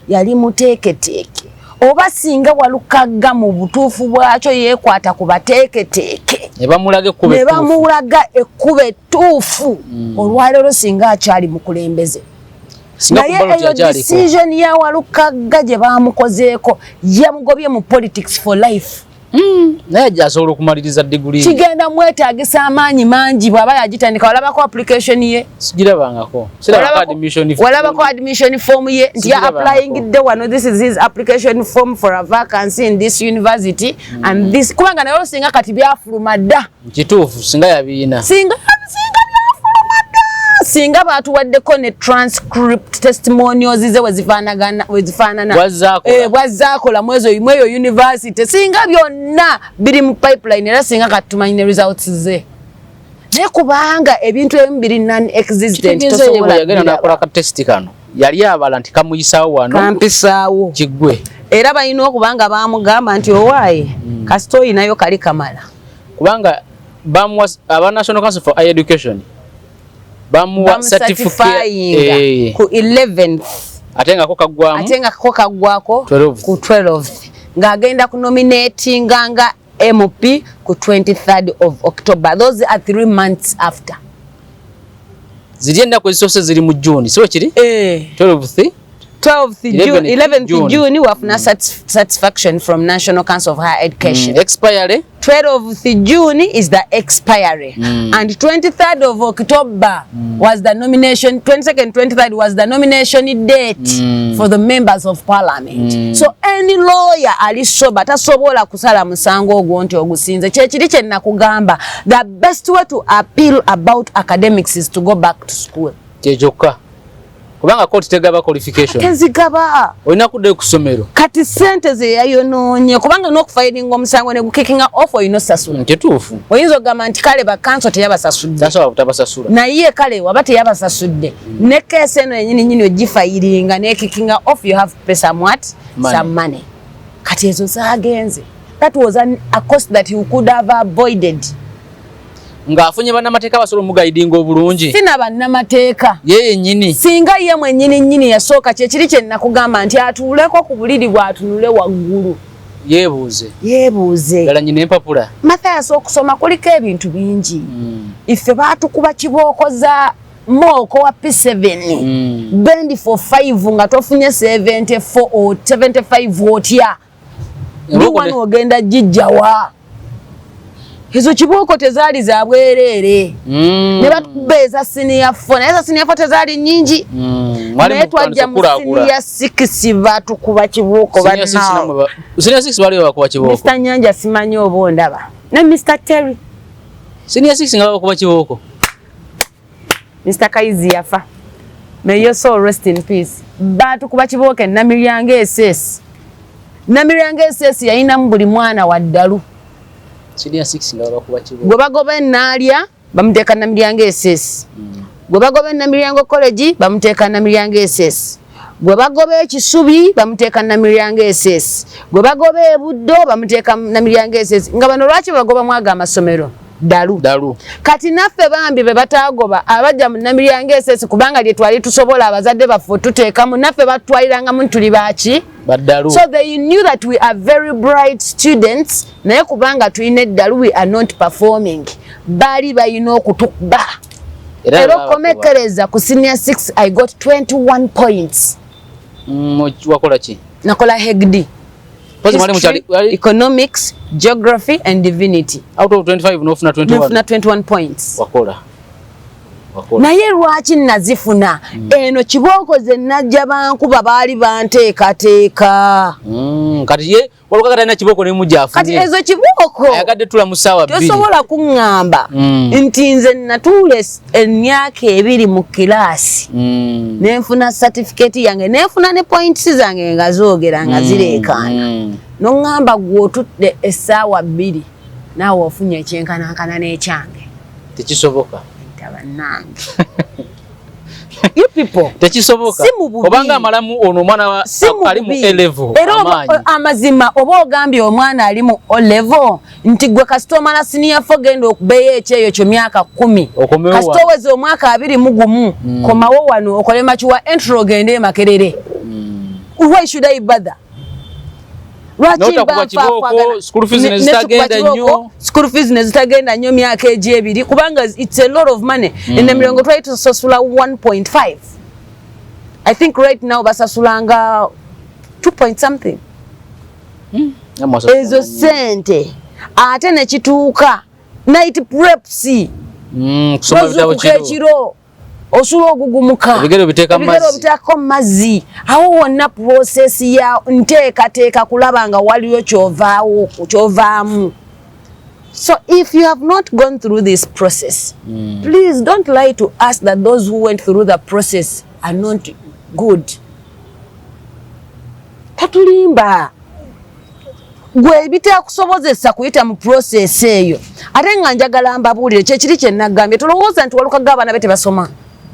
yali muteeketeeke oba singa Walukagga mu butuufu bwakyo yeekwata ku bateeketeeke ne bamulaga ekkuba ettuufu olwaleero singa akyali mukulembeze. Naye eyo decision ya Walukagga gye baamukozeeko yamugobye mu politics for life. Naye asobola okumaliriza degree. Kigenda mwetaagisa amaanyi mangi bw'aba yagitandika. Walabako application ye? Sigirabangako. Walabako admission form ye nti ya applying the one. This is his application form for a vacancy in this university and this. Kubanga nayo singa kati byafuluma dda. Kituufu singa yabiina. Singa byafuluma dda. Singa batuwaddeko ne transcript testimonials ze wezifaanana. Bwazaakola mweyo university. Singa byonna biri mu pipeline era singa kati tumanyi ne results ze. Naye kubanga ebintu ebimu biri non-existent tosobola yagenda nakola ka test kano. Yali abala nti kamuyisaawo wano. Kampisaawo. Kiggwe. Era balina okubanga baamugamba nti owaaye kasita oyinayo kali kamala. Kubanga aba National Council for Higher Education bamuwa certificate ku 11th atenga ko kagwako ku 12th ng'agenda ku nominating nga MP ku 23rd of October. Those are 3 months after. Zirienda ku resources ziri mu June so kiri 12th 11th June wafuna satisfaction from National Council of Higher Education. Expiry 12th June is the expiry, and 23rd of October was the nomination. 22nd, 23rd was the nomination date for the members of parliament. So any lawyer ali soba tasobola kusala musango ogwo nti ogusinze kyekiri kye nakugamba. The best way to appeal about academics is to go back to school. Kyejokka kubanga court tegaba qualification tezigaba olina kudde ku ssomero kati sente ze yayonoonye kubanga n'okufayiringa omusango ne gukikinga off oyina osasula. Kituufu oyinza ogamba nti kale bakanso teyabasasudde tasobola kutabasasula naye kale waba teyabasasudde ne keesi eno yennyini ogifayiringa n'ekikinga off you have to pay some money. Kati ezo zaagenze. That was a cost that you could have avoided. Ngaafunye bannamateeka basobola omugaidinga obulungi. Sina bannamateeka. Yeye nnyini. Singa ye mwennyini yasooka kyekiri kye nakugamba nti atuuleko ku buliri bw'atunule waggulu. Yeebuuze. Ddala nnyina empapula. Mathias okusoma kuliko ebintu bingi. Ife baatukuba kibooko za Moko wa P7. Bendi for 5 nga tofunye 74 or 75 otya. Ndi wano ogenda jijjawa. Hizo kibooko tezaali za bwereere. Ne batubeeza senior 4. Naye senior 4 tezaali nnyingi. Naye twajja mu senior 6 batukuba kibooko bannaawo. Senior 6 bali bakuba kibooko. Mr. Nyanja simanyi oba ondaba. Ne Mr. Terry. Senior 6 nga bakuba kibooko. Mr. Kaizi yafa. May your soul rest in peace. Batukuba kibooko Namiryange SS. Namiryange SS yayinamu buli mwana wa ddalu. Senior 6 nga bakuba kibooko. Gwe bagoba ennaalya bamuteeka Namiryange SS. Gwe bagoba Namiryango College bamuteeka Namiryange SS. Gwe bagoba ekisubi bamuteeka Namiryange SS. Gwe bagoba ebuddo bamuteeka Namiryange SS. Nga bano lwaki bagoba mwaga amasomero? Dalu. Kati naffe bambi be bataagoba abajja mu Namiryange SS kubanga lye twali tusobola abazadde baffe tuteekamu naffe batwalirangamu tuli baaki? Baddalu. So they knew that we are very bright students naye kubanga tulina eddalu we are not performing. Bali bayina okutukuba. Era komekereza ku senior 6 I got 21 points. Wakola ki? Nakola HEGD. History, economics, geography and divinity. Out of 25 nofuna 21. Nofuna 21 points. Wakola. Naye lwaki nazifuna eno kibooko ze najja bankuba baali banteekateeka. Kati ye waluka kati alina kibooko ne mujja afunye. Kati ezo kibooko ayagadde tula mu ssaawa 2. tosobola kuŋŋamba nti nze natuula emyaka 2 mu kiraasi nenfuna certificate yange nenfuna ne points zange nga zoogera nga zireekaana. Noŋŋamba gwe otudde essaawa 2 naawe ofunye ekyenkanankana n'ekyange. Tekisoboka. You people tekisoboka obanga amalamu ono omwana ali mu A-level amazima oba ogambye omwana ali mu O-level nti gwe kasita omala senior 4 genda okubeeyo ekyeyo kyo myaka 10 kasita oweze omwaka 21 komawo wano okole makiwa entry ogende e Makerere. Why should I bother? School fees nezitagenda nnyo myaka egy'ebiri kubanga it's a lot of money. Ennamirongo twali tusasula 1.5. I think right now basasulanga 2 point something. Ezo sente ate ne kituuka night preps ekiro osula ogugumuka ebigero biteeka mazzi awo wonna process ya nteekateeka kulaba nga waliyo kyovaamu. So if you have not gone through this process, please don't lie to us that those who went through the process are not good. Tatulimba gwe bitakusobozesa kuyita mu process eyo ate nga njagala mbabuulire kyekiri kye nagambye tolowooza nti walukaga abaana be tebasoma.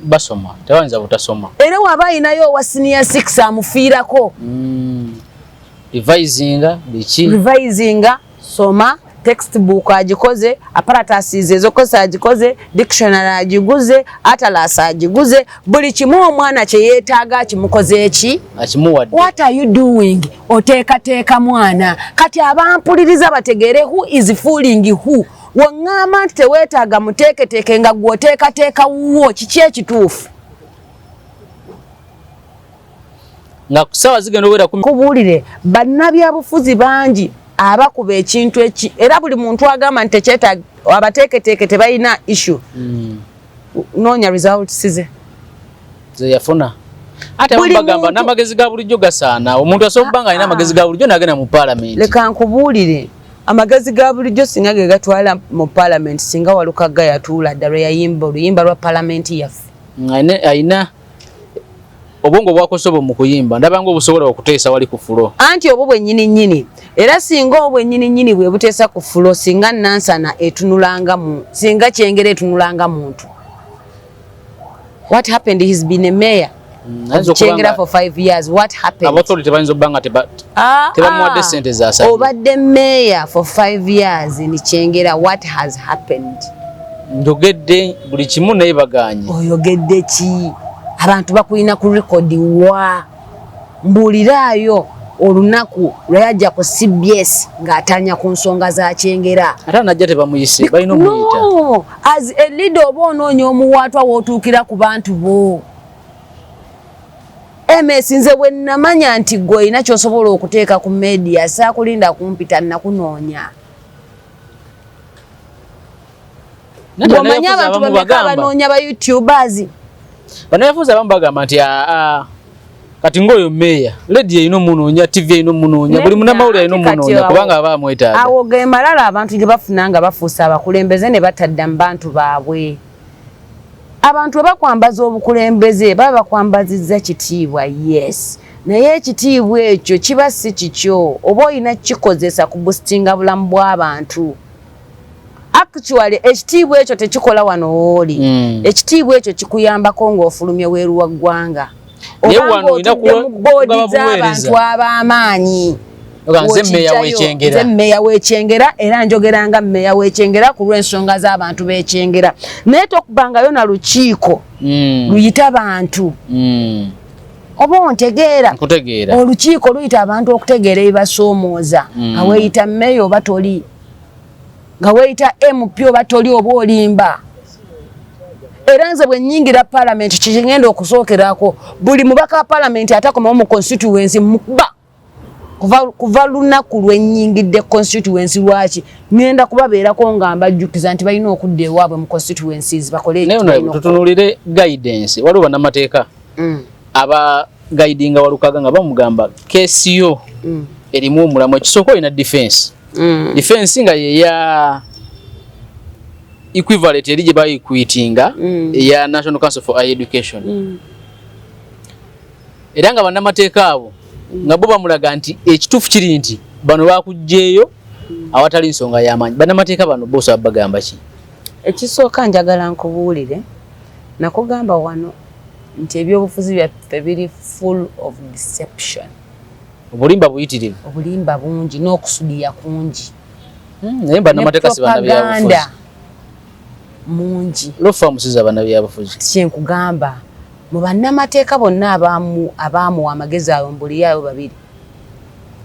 Basoma tebayinza butasoma era waba ayinayo owa senior 6 amufiirako. Revisinga soma textbook agikoze apparatus ezokozesa agikoze dictionary agiguze atlas agiguze buli kimu omwana kye yeetaaga kimukoze eki akimuwadde. What are you doing? Oteekateeka mwana kati abampuliriza bategeere who is fooling who. Wangama nti teweetaaga muteeketeeke nga gwoteekateeka wuwo kiki ekituufu. nga kusawa zigenda owera kubuulire bannabyabufuzi bangi abakuba ekintu era buli muntu agamba nti tekyetaaga abateeketeeke tebalina issue noonya results ze yafuna ate bagamba n'amagezi ga bulijjo gasaana omuntu asobola okuba nga alina amagezi ga bulijjo n'agenda mu paalamenti. Leka nkubuulire amagezi ga bulijjo singa ge gatwala mu paalamenti singa Walukaga yatuula ddala yayimba oluyimba lwa paalamenti yaffe ayina obwongo bwakosoba mu kuyimba ndabanga obusobola okuteesa wali ku fulo anti obwo bwennyini era singa obwennyini bwe buteesa ku fulo singa Nansana etunulanga singa Kyengera etunulanga muntu. What happened? He's been a mayor Kyengera for 5 years. What happened? Abauthority bayinza obanga tebamuwadde ssente zaasabye. Obadde mayor for 5 years in Kyengera. What has happened? Njogedde buli kimu naye baganye. Oyogedde ki? Abantu bakulina ku record wa mbuliraayo olunaku lwayajja ku CBS ng'atanya ku nsonga za Kyengera. Ate najja tebamuyise balina omuyita. No, as a leader oba onoonya omuwaatwa w'otuukira ku bantu bo. MS nze bwe namanya nti gwe olina ky'osobola okuteeka ku media saakulinda kumpita nakunoonya. Omanya abantu bameka banoonya ba YouTubers. Banayafuza abamu bagamba nti kati ng'oyo meeya ledi erina omunoonya TV erina omunoonya buli munnamawulire alina omunoonya kubanga aba amwetaaga. Awo ge malala abantu ge bafuna nga bafuusa abakulembeze ne batadda mu bantu baabwe. Abantu abakwambaza obukulembeze baba bakwambazizza kitiibwa yes naye ekitiibwa ekyo kiba si kikyo oba olina kikozesa ku boostinga bulamu bw'abantu. Actually ekitiibwa ekyo tekikola wano wooli ekitiibwa ekyo kikuyambako ng'ofulumye weeru wa ggwanga obanga otudde mu boodi z'abantu ab'amaanyi. Nze mmeeya w'Ekyengera era njogeranga mmeeya w'Ekyengera ku lw'ensonga z'abantu b'Ekyengera naye tokubangayo na lukiiko luyita bantu oba ontegeera olukiiko luyita abantu okutegeera ebibasoomooza nga weeyita mmeeya oba toli nga weeyita MP oba toli oba olimba. Era nze bwe nnyingira paalamenti kigenda okusookerako buli mubaka wa paalamenti atakomawo mu constituency mukuba kuva lunaku lwe nnyingidde constituency lwaki ngenda kubabeerako nga mbajjukiza nti balina okudda ewaabwe mu constituencies bakole tutunulire guidance waliwo bannamateeka aba guidinga Walukaga nga bamugamba keesi yo erimu omulamu ekisooka olina defense nga yeya equivalent eri gye bayikwitinga eya National Council for Higher Education era nga bannamateeka abo nga bo bamulaga nti ekituufu kiri nti bano bakuggyeeyo awatali nsonga y'amaanyi. Bannamateeka bano boosa bagamba ki? Ekisooka njagala nkubuulire nakugamba wano nti ebyobufuzi byaffe biri full of deception. Obulimba buyitirivu. Obulimba bungi n'okusudiya kungi. Naye bannamateeka si bannabyabufuzi. Mungi. Lofa musiza bannabyabufuzi. Kyenkugamba mu bannamateeka bonna abaamuwa amagezi ayo mbuliyayo babiri.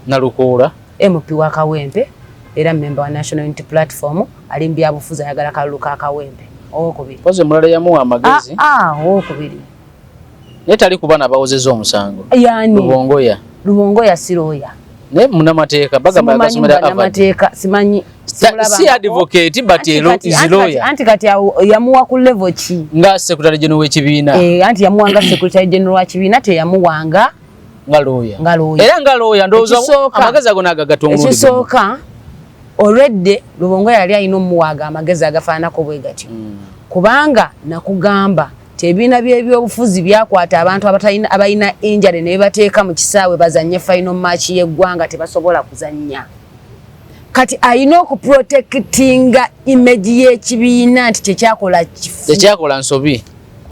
Nalukoola. MP wa Kawempe era member wa National Unity Platform ali mbyabufuzi ayagala Kalulu ka Kawempe. Okubiri. Poze mulala yamuwa amagezi. Okubiri. Naye tali kuba n'abawozezza omusango. Yani. Lubongoya siroya. Ne munnamateeka bagamba yagasomera abannamateeka simanyi. Si advocate but is lawyer. Anti kati yamuwa ku level ki? Nga secretary general w'ekibiina. Anti yamuwa nga secretary general w'ekibiina teyamuwanga nga lawyer. Era nga lawyer ndowooza amagezi ago n'agagatongole. Ekisooka already Lubongoya yali alina omuwaaga amagezi agafaanako bwe gatyo. Kubanga nakugamba ebibiina by'ebyobufuzi byakwata abantu abalina injury ne bateeka mu kisaawe bazannye final match y'eggwanga tebasobola kuzannya. Kati ayina okuprotectinga image y'ekibiina nti tekyakola nsobi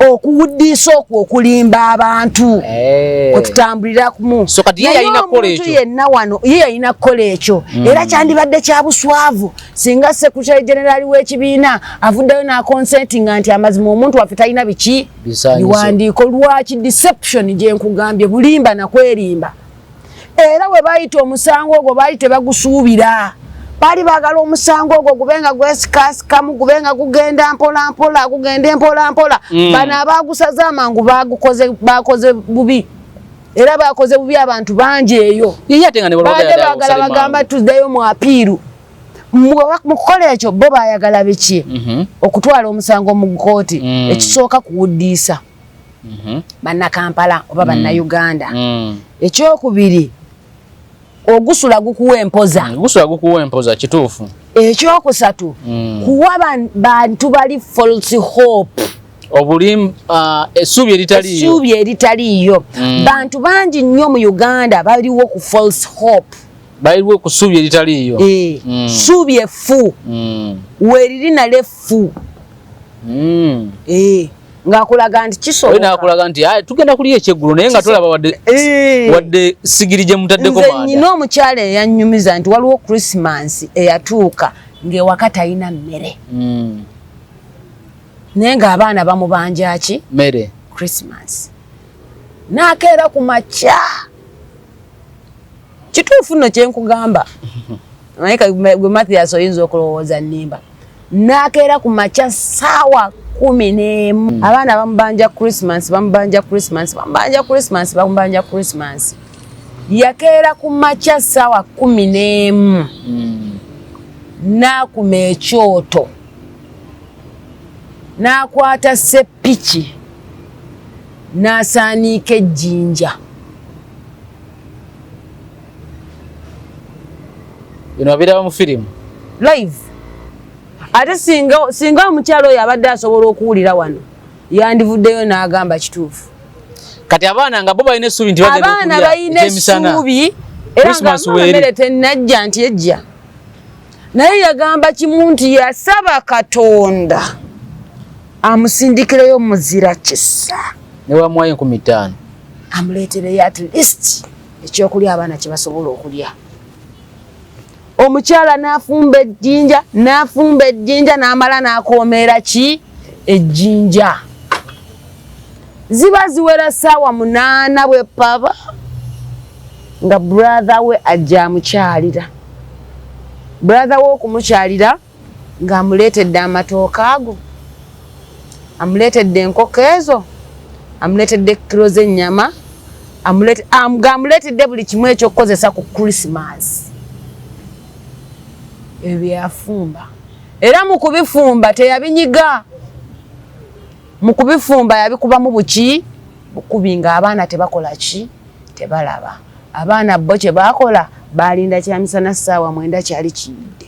okuwuddisa okwo okulimba abantu okutambulira kumu. So kati ye yalina kukola ekyo. Yenna wano ye yalina kukola ekyo era kyandibadde kya buswavu singa secretary general w'ekibiina avuddeyo n'aconsentinga nti amazima omuntu waffe talina biki biwandiiko lwaki deception gye nkugambye bulimba nakwerimba. Era we bayita omusango ogwo baali tebagusuubira. Bali bagala omusango ogwo gubenga gwesikasikamu gubenga gugenda mpola mpola gugende mpola mpola bana abagusaza amangu bakoze bubi. era bakoze bubi abantu bangi eyo bagala bagamba tuzdayo mu apiiru mukola ekyo bo bayagala biki okutwala omusango mu kkooti ekisooka kuwuddiisa bannakampala oba bannayuganda ekyokubiri ogusula gukuwa empoza kituufu ekyokusatu kuwa bantu bali false hope obuli essuubi eritaliiyo bantu bangi nnyo mu Uganda baliwo ku false hope baliwo ku ssuubi eritaliiyo ssuubi effu weeriri nale effu ng'akulaga nti kisoboka nakulaga nti tugenda kulya ekyeggulo naye nga tolaba wadde sigiri gye mutaddeko nze nnyina omukyala eyanyumiza nti waliwo Christmas eyatuuka ng'ewaka talina mmere naye ng'abaana bamubanja ki mmere Christmas n'akeera ku makya kituufu nno kyenkugamba gwe Mathias oyinza okulowooza nnimba n'akeera ku makya ssaawa 11 abaana bamubanja Christmas yakeera ku makya ssaawa 11 n'akuma ekyoto n'akwata seppiki n'asaaniika ejjinja bino babiraba mu firimu live ate singa omukyalo oyo abadde asobola okuwulira wano yandivuddeyo n'agamba kituufu kati abaana nga bo balina essuubi nti abaana balina essuubi era nga mmere tennajja nti ejja naye yagamba kimu nti yasaba Katonda amusindikireyo muzira kisa ne wamuwayo 15 amuleetereyo at least ekyokulya abaana kye basobola okulya omukyala n'afumba ejjinja n'amala n'akoomeera ki ejjinja ziba ziwera ssaawa 8 bwe papa nga brother we ajja amukyalira brother we okumukyalira ng'amuleetedde amatooke ago amuleetedde enkoko ezo amuleetedde kilo z'ennyama ng'amuleetedde buli kimu ekyokukozesa ku Christmas ebyo byafumba era mu kubifumba teyabinyiga mu kubifumba yabikubamu bukubi ng'abaana tebakola ki tebalaba abaana bo kye baakola balinda kyamisana ssaawa 9 kyali kiyidde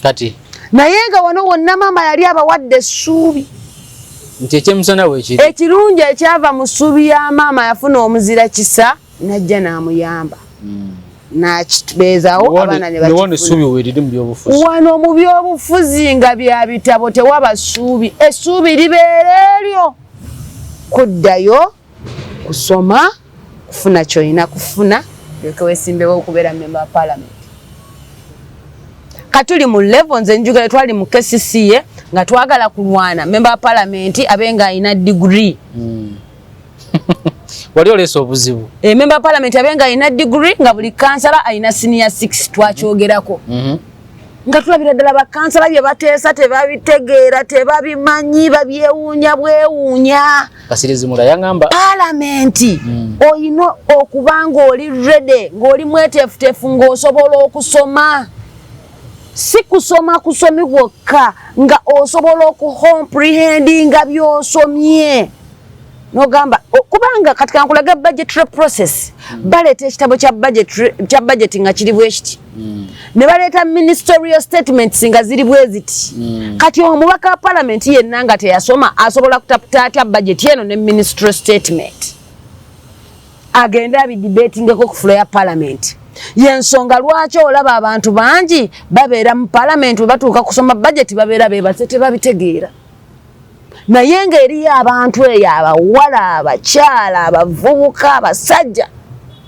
kati naye nga wano wonna maama yali abawadde essuubi nti ekyemisana weekiri ekirungi ekyava mu ssuubi ya maama yafuna omuzira kisa najja n'amuyamba nakitubeezawo abaana ne bakifuna wano mu byobufuzi nga bya bitabo tewaba ssuubi essuubi libeera eryo kuddayo kusoma kufuna kyolina kufuna leke weesimbewo okubeera member wa parliament katuli mu level nze njugala twali mu KCCA nga twagala kulwana member wa parliament abenga alina degree wali oleesa obuzibu member wa parliament abenga alina degree nga buli kansala alina senior 6 twakyogerako nga tulabira ddala bakansala bye bateesa tebabitegeera tebabimanyi babyewuunya bwewuunya kasirizi mula yaŋŋamba palamenti oyina okuba ng'oli rede ng'oli mweteefuteefu ng'osobola okusoma si kusoma kusomi kwokka nga osobola okucomprehendinga by'osomye nogamba kubanga kati kankulaga budgetary process baleeta ekitabo kya budget nga kiri bwe kiti ne baleeta ministerial statements nga ziri bwe ziti kati omubaka wa parliament yenna nga teyasoma asobola kutaputa atya budget eno ne ministerial statement agenda abidebatingeko ku floor ya parliament yensonga lwaki olaba abantu bangi babeera mu parliament bwe batuuka kusoma budget babeera beebase tebabitegeera naye ng'eriyo abantu eyo abawala abakyala abavubuka abasajja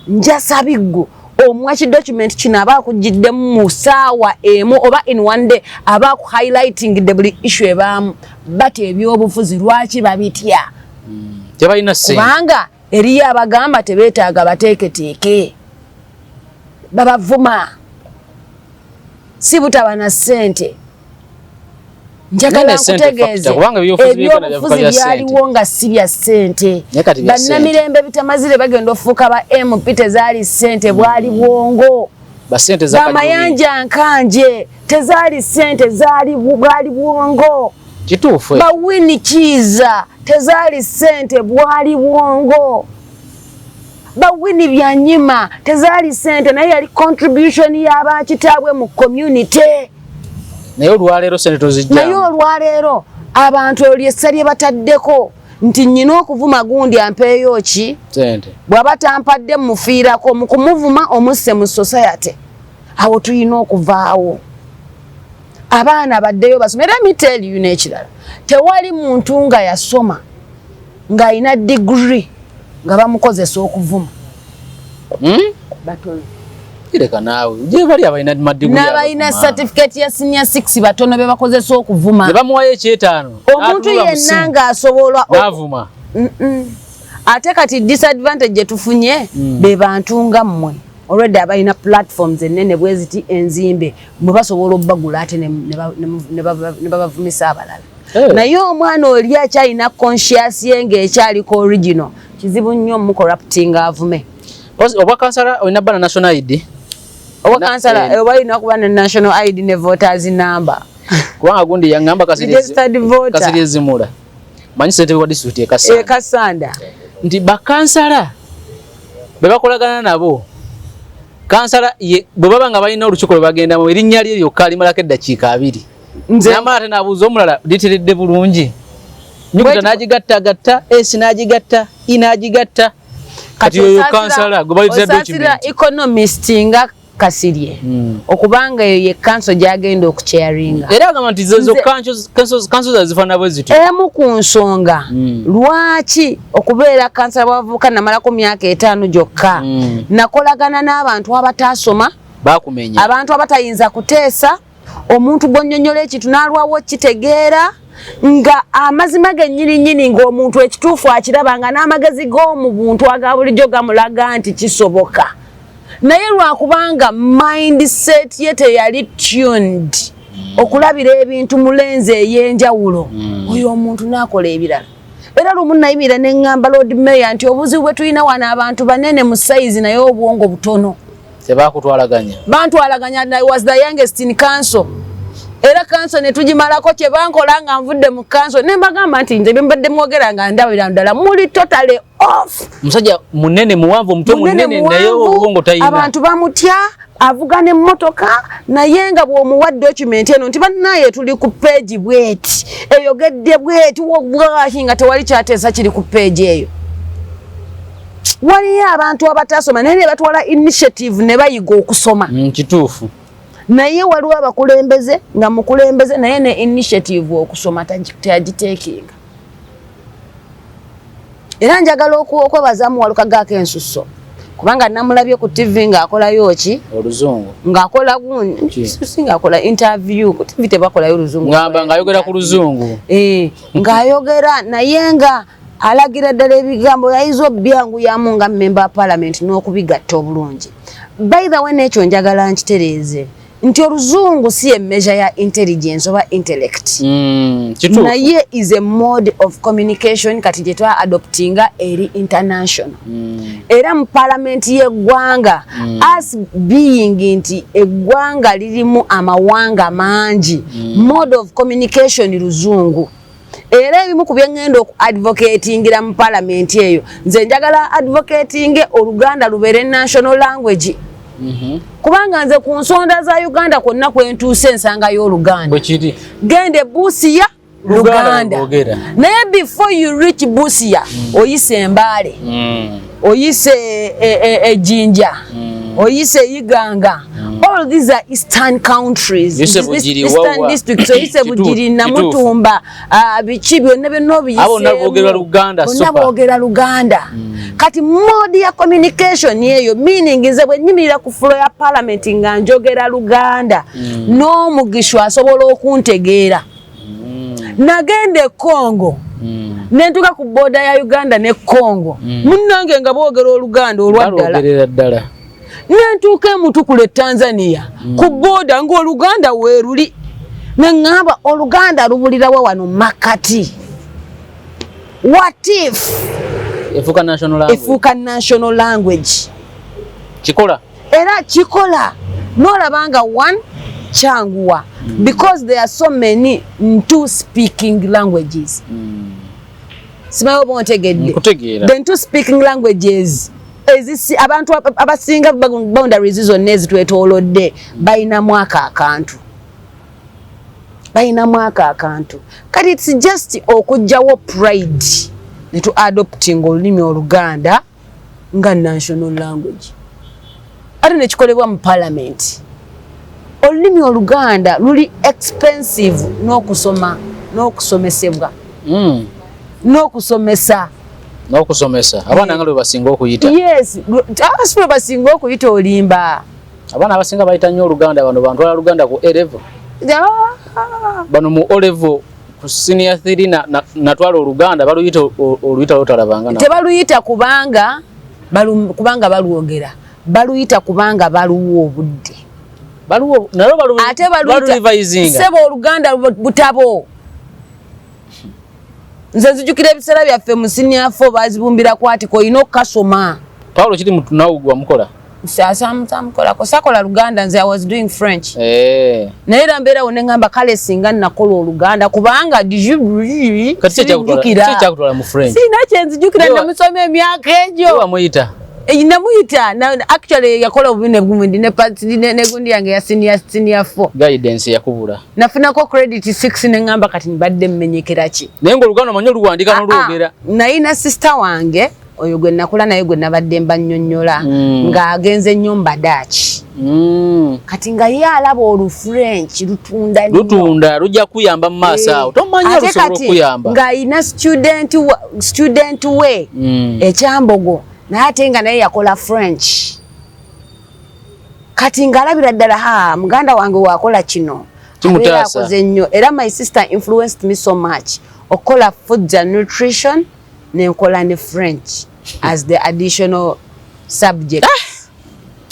njasa biggu omuwa kidocument kino aba akugiddemu mu ssaawa emu oba in one day aba aku highlightingidde buli issue ebaamu bati ebyobufuzi lwaki babitya tebalina ssente kubanga eriyo abagamba tebeetaaga bateeketeeke babavuma si butaba na ssente njagala nkutegeeze ebyobufuzi byaliwo nga si bya ssente bannamirembe bitamazire bagenda ofuuka ba MP tezaali ssente bwali bwongo bamayanja nkanje tezaali ssente bwali bwongo kituufu bawini kiiza tezaali ssente bwali bwongo bawini byanyima tezaali ssente naye yali contribution y'abakitaabwe mu community naye olwaleero sente tozijja naye olwaleero abantu olyessa lye bataddeko nti nnyina okuvuma gundi ampeeyo ki sente bw'aba tampadde mufiirako mu kumuvuma omusse mu society awo tulina okuvaawo abaana baddeyo basoma era tell you n'ekirala tewali muntu nga yasoma ng'alina degree nga bamukozesa okuvuma batono ireka naawe je bali abalina madiguli n'abalina certificate ya senior 6 batono be bakozesa okuvuma ne bamuwayo ekyetaano omuntu yenna ng'asobola n'avuma ate kati disadvantage tufunye be bantu nga mmwe already abalina platforms ennene bwe ziti enzimbe mwe basobola obbagula ate ne babavumisa abalala naye omwana oli akyalina conscious ye ng'ekyaliko original kizibu nnyo mu corrupting avume obwa kansala olina bana national ID obwa kansala olina kuba ne national ID ne voters number kubanga gundi yangamba kasiri ezimula manyi sente wa district ekasanda nti bakansala be bakolagana nabo kansala bwe baba nga balina olukiiko lwe bagenda mu erinnya lye lyokka limalako eddakiika 2 namala ate nabuuza omulala literedde bulungi nyukuta n'agigattagatta esi n'agigatta inaagigatta kati oyo kansala gwe bayitira document economist nga Kasirye okubanga ye kanso gyagenda okucharinga era agamba nti zezo kanso zifana bwe ziti emu ku nsonga lwaki okubeera kansa bavuka namalako myaka 5 gyokka nakolagana n'abantu abatasoma bakumenya abantu abatayinza kuteesa omuntu gonnyonnyola ekintu n'alwawo kitegeera nga amazima gennyini ng'omuntu ekituufu akirabanga n'amagezi g'omu buntu aga bulijjo gamulaga nti kisoboka naye lwakubanga mindset ye teyali tuned okulabira ebintu mu lenzi ey'enjawulo oyo omuntu n'akola ebirala era lumu nayimira ne ŋŋamba Lord Mayor nti obuzibu bwe tulina wano abantu banene mu sayizi naye obwongo butono tebakutwalaganya bantwalaganya. I was the youngest in council era kanso ne tugimalako kye bankola nga nvudde mu kanso ne mbagamba nti nze mbadde mwogera nga ndabira ndala muli totally off musajja munene muwanvu mtu munene naye obwongo tayina abantu bamutya avuga ne mmotoka naye nga bw'omuwa document eno nti bannaye tuli ku page bweti eyogedde bweti wogwahi nga tewali kyateesa kiri ku page eyo waliyo abantu abatasoma naye ne batwala initiative ne bayiga okusoma kituufu naye waliwo abakulembeze nga mukulembeze naye ne initiative okusoma tagiteekinga era njagala okwebazamu walukagaako ensusso kubanga namulabye ku TV ng'akolayo ki oluzungu ng'akola ng'akola interview ku TV tebakolayo oluzungu ngamba ng'ayogera ku luzungu ng'ayogera naye nga alagira ddala ebigambo yayiza obbyangu yamu nga member of parliament n'okubigatta obulungi. By the way n'ekyo njagala nkitereeze nti oluzungu si emeasure ya intelligence oba intellect naye is a mode of communication kati gye twa adoptinga eri international era mu parliament y'eggwanga as being nti eggwanga lirimu amawanga mangi mode of communication luzungu era ebimu ku byengenda advocatingira mu parliament eyo nze njagala advocating Oluganda lubeere national language kubanga nze ku nsonda za Uganda kwonna kwentuuse ensanga y'Oluganda gende Busia Luganda naye before you reach Busia oyise Embale oyise Ejinja oyise Iganga all these are eastern countries eastern districts oyise Bugiri Namutumba biki byonna byonna boogera Luganda kati mode ya communication yeyo meaning nze bwe nyimirira ku floor ya parliament nga njogera Luganda n'omugisha asobola okuntegeera nagende Congo nentuka ku border ya Uganda ne Congo munnange nga boogera Oluganda olwaddala nentuka emutukule Tanzania ku border ng'Oluganda weeruli Nengamba Oluganda lubulirawo wano makati. What if efuuka national language? Efuuka national language. Kikola. Era kikola. Nolabanga one changuwa. Because there are so many two speaking languages. Simayo bontegedde. Nkutegeera. The two speaking languages. Abantu abasinga boundaries zonna ezitwetoolodde balina mwaka akantu. Kati it's just okujjawo pride ne tu adopting olulimi Oluganda nga national language. Ate ne kikolebwa mu parliament. Olulimi Oluganda luli expensive n'okusomesebwa. N'okusomesa abaana nga lwe basinga okuyita. Yes, abasifuna basinga okuyita olimba. Abaana abasinga bayita nnyo Oluganda bano bantwala Luganda ku A level. Bano mu O level ku senior 3 natwala Oluganda baluyita oluyita lotalabanga na. Tebaluyita kubanga balwogera. Baluyita kubanga baluwa obudde. Baluwa nalo balu sebo Oluganda butabo. Nze nzijukira ebiseera byaffe mu senior 4 bazibumbira kwatiko ino kasoma. Paulo kiri mutunawugwa mukola. Mukola kosakola Luganda nze I was doing French. Naye era mbeera wonengamba kale singa nakola Oluganda kubanga kati kyakutwala mu French. Sina kyenzijukira namusoma emyaka egyo. Wamuyita. Namuyita actually yakola obubine bw'umundi ne gundi yange ya senior 4 guidance yakubula nafunako credit 6 nengamba kati nibadde mmenyekera ki naye ng'Oluganda manyo luwandika n'olwogera. Nayina sister wange oyo gwe nakula naye gwe nabadde mbannyonnyola ng'agenze nnyumba Dutch. Kati nga ye alaba Olufrench lutunda lujja kuyamba mu maaso awo tomanya lusobola okuyamba ng'ayina student we ekyambogo naye ate nga naye yakola French. Kati ngalabira ddala muganda wange wakola kino akoze nnyo era my sister influenced me so much okola food and nutrition nenkola ne French as the additional subject.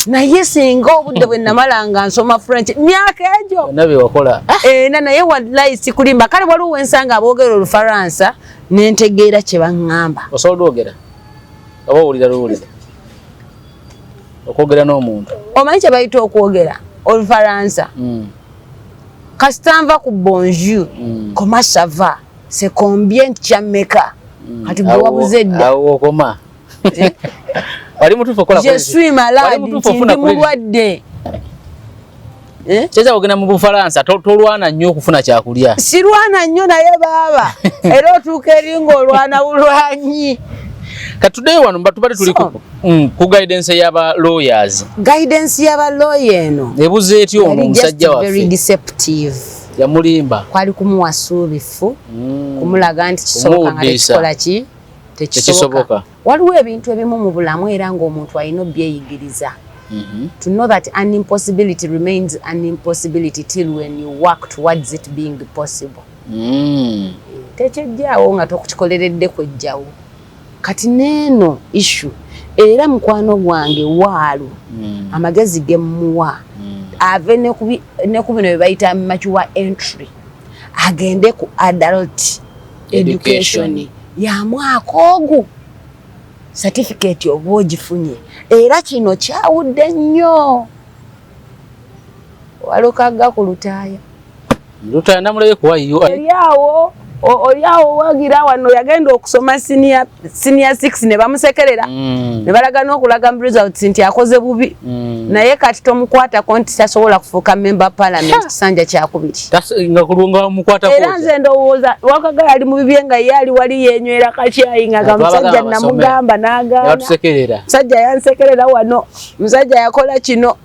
Naye singa obudde bwe namalanga nsoma French myaka egyo nabe wakola naye wallahi sikulimba kale waliwo wensanga aboogera Olufaransa nentegeera kye baŋŋamba. Osobola okwogera aba owulira okwogera n'omuntu omanyi kye bayita okwogera Olufaransa kasita nva ku bonjour comment ça va c'est combien kyameka kati gwe wabuze dda awo okoma wali mutuufu okola je suis malade ndi mulwadde kyeza ogenda mu Bufalansa tolwana nnyo okufuna kyakulya. Sirwana nnyo naye baaba era otuuka eringa olwana bulwanyi. Katude wano batubale tuli ku guidance y'aba lawyers. Guidance y'aba lawyer eno ebuze eti omusajja waffe very deceptive. Ya mulimba kwali kumuwa suubifu kumulaga nti kisoboka nga tekikola ki tekisoboka. Waliwo ebintu ebimu mu bulamu era ng'omuntu alina obyeyigiriza. To know that an impossibility remains an impossibility till when you work towards it being possible. Tekyejjaawo nga tokukikoleredde kwejjawo. Kati neeno issue era mukwano gwange waalu amagezi gemuwa ave ne ku bino bye bayita mature entry agende ku adult education ya mwaka ogwo certificate oba ogifunye era kino kyawudde nnyo walukagga ku lutaaya namulabe kuwayo oliawo wagira wano yagenda okusoma senior 6 ne bamusekerera ne balaga n'okulaga mu results nti akoze bubi naye kati tomukwatako nti tasobola kufuuka member parliament kisanja kyakubiri nga kulunga mukwatako era nze ndowooza wakaga yali mu bibye nga yali wali yenywera kakyayi nga gamusajja namugamba n'agaana musajja yansekerera wano musajja yakola kino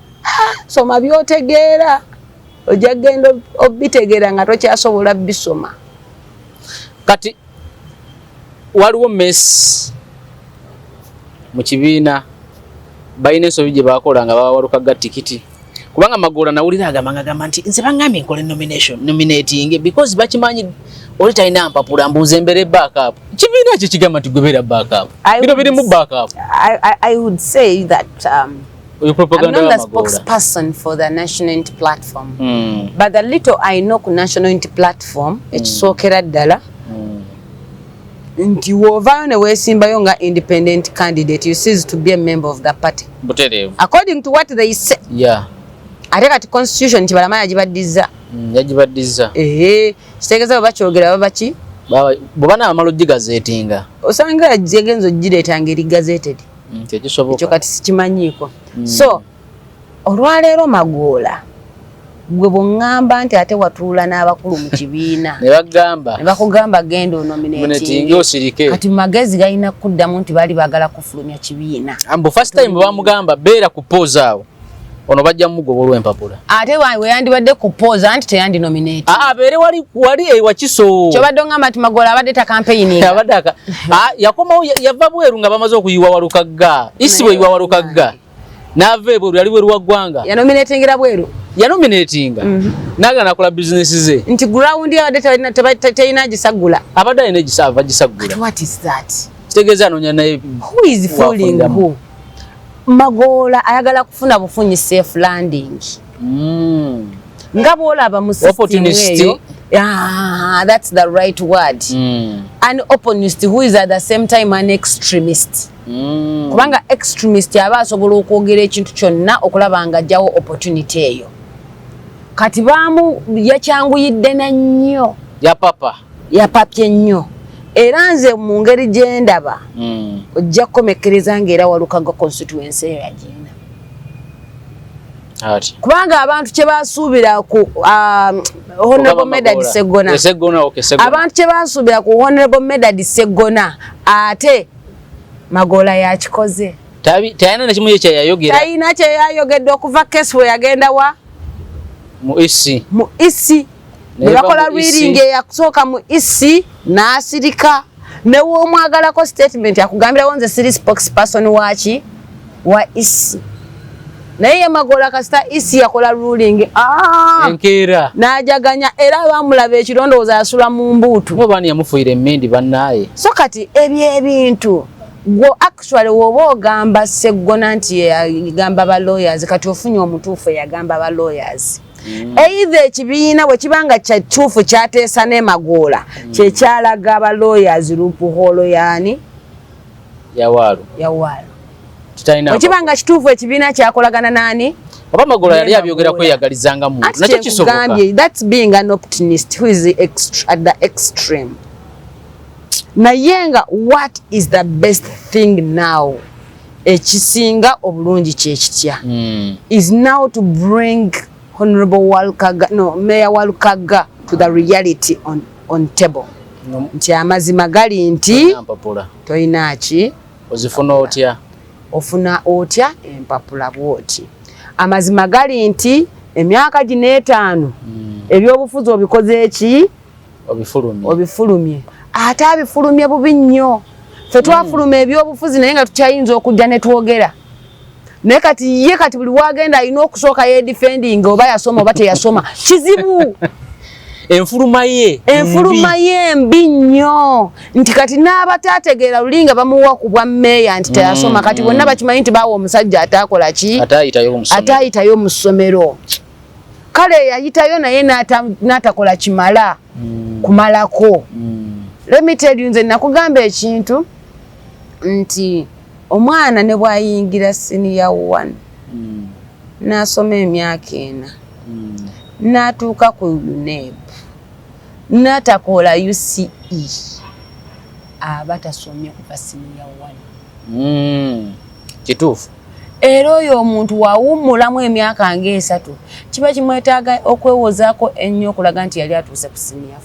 soma byotegeera ojja genda obitegeera nga tokyasobola bisoma. Kati waliwo mess mu kibiina balina ensobi gye bakola nga bawalukaga tikiti kubanga Magoola nawulira agamba nti nze bangambye nkole nominating because bakimanyi oli talina mpapula mbuuze embere backup kibiina kye kigamba nti gwebeera backup bino biri mu backup. I would say that I'm not the spokesperson for the National Unity Platform. But the little I know ku National Unity Platform, ekisookera ddala nti wovaayo ne weesimbayo nga independent candidate, you cease to be a member of the party. According to what they say. Yeah. Ate kati constitution Kibalama yagibaddiza. Yagibaddiza. Kitegeeza bwe bakyogera baba ki? Bwe banaamala ogigazeetinga. Osanga yagenza ogireetanga eri gazeted. Tekisoboka. Ekyo kati sikimanyiiko. So, olwaleero Magoola gwe bw'ŋŋamba nti ate watuula n'abakulu mu kibiina ne bakugamba genda onominating osirike. Kati magezi galina kuddamu nti baali baagala kufulumya kibiina. Ambu first time bamugamba beera ku pose awo ono bajja mugobolwa empapula. Ate we yandibadde ku pose anti teyandi nominate. Abeere wali ewakiso. Kyobadde ngamba nti Magoola abadde ta campaigning. Abadde yakomawo yava bweru nga bamaze okuyiwa Walukagga. Isi bwe yiwa Walukagga. Nave bweru yali bweru wa ggwanga. Yanominatingira bweru. Yanominatinga. Naga nakola business ze. Nti ground yabadde teyina gisagula. Abadde alina gisava gisagula. What is that? Kitegeeza anonya naye. Who is fooling who? Magoola ayagala kufuna bufunyi safe landing. Nga bw'olaba mu system eyo. That's the right word. An opportunist who is at the same time an extremist. Kubanga extremist aba asobola okwogera ekintu kyonna okulaba nga ajjawo opportunity eyo. Kati baamu yakyanguyidde na nnyo. Yapapye nnyo. Era nze mu ngeri gye ndaba ojja kukomekkereza ng'era Walukagga constituency eyo yagenda. Kubanga abantu kye basuubira ku Honorable Medard Sseggona. Abantu kye basuubira ku Honorable Medard Sseggona ate Magoola yakikoze. Tayina na kimu kye yayogera. Tayina kye yayogedde okuva case we yagenda wa? Mu isi. Ne bakola reading yakusooka mu isi n'asirika. Ne w'omwagalako statement yakugambirawo nze siri spokesperson waki wa isi. Naye Magoola kasita isi yakola ruling enkeera n'ajaganya era bamulaba ekirondooza yasula mu mbuutu. Bani yamufuire emmindi bannaaye. So kati ebintu gwo actually woba ogamba Sseggona nti yagamba ba lawyers kati ofunye omutuufu yagamba ba lawyers. Either ekibiina bwe kibanga kyatuufu kyateesa ne Magoola kyekyalaga aba lawyers lupuholo yaani Yawaalo. Ekibanga kituufu ekibiina kyakolagana nani? Oba Magoola yali abyogera kweyagalizanga mu. Nakyo kisoboka. That's being an opportunist who is at the extreme. Nayenga, what is the best thing now? Ekisinga obulungi kyekitya is now to bring Honorable Mayor Walukagga to the reality on table. Nti amazima gali nti toyina ki ozifuna otya. Ofuna otya empapula bwoti. Amazima gali nti emyaka gino 5 ebyobufuzi obikoze eki obifulumye. Ate abifulumye bubi nnyo. Ffe twafuluma ebyobufuzi naye nga tukyayinza okujja ne twogera. Naye kati ye kati buli wagenda alina okusooka defending oba yasoma oba teyasoma. Kizibu. Enfuluma ye mbi nnyo. Nti kati n'abataategeera lulinga bamuwa ku bwa mmeeya nti teyasoma. Kati bonna bakimanyi nti baawa omusajja ataakola ki? Ataayitayo mu ssomero. Kale yayitayo naye n'atakola kimala kumalako. Let me tell you, nze nakugamba ekintu nti omwana ne bwayingira senior 1 n'asoma emyaka 4 n'atuuka ku UNEB n'atakola UCE aba tasomye kuva senior 1. Kituufu. Era oyo omuntu wawummulamu emyaka nga 3 kiba kimwetaaga okwewozaako ennyo okulaga nti yali atuuse ku senior 4.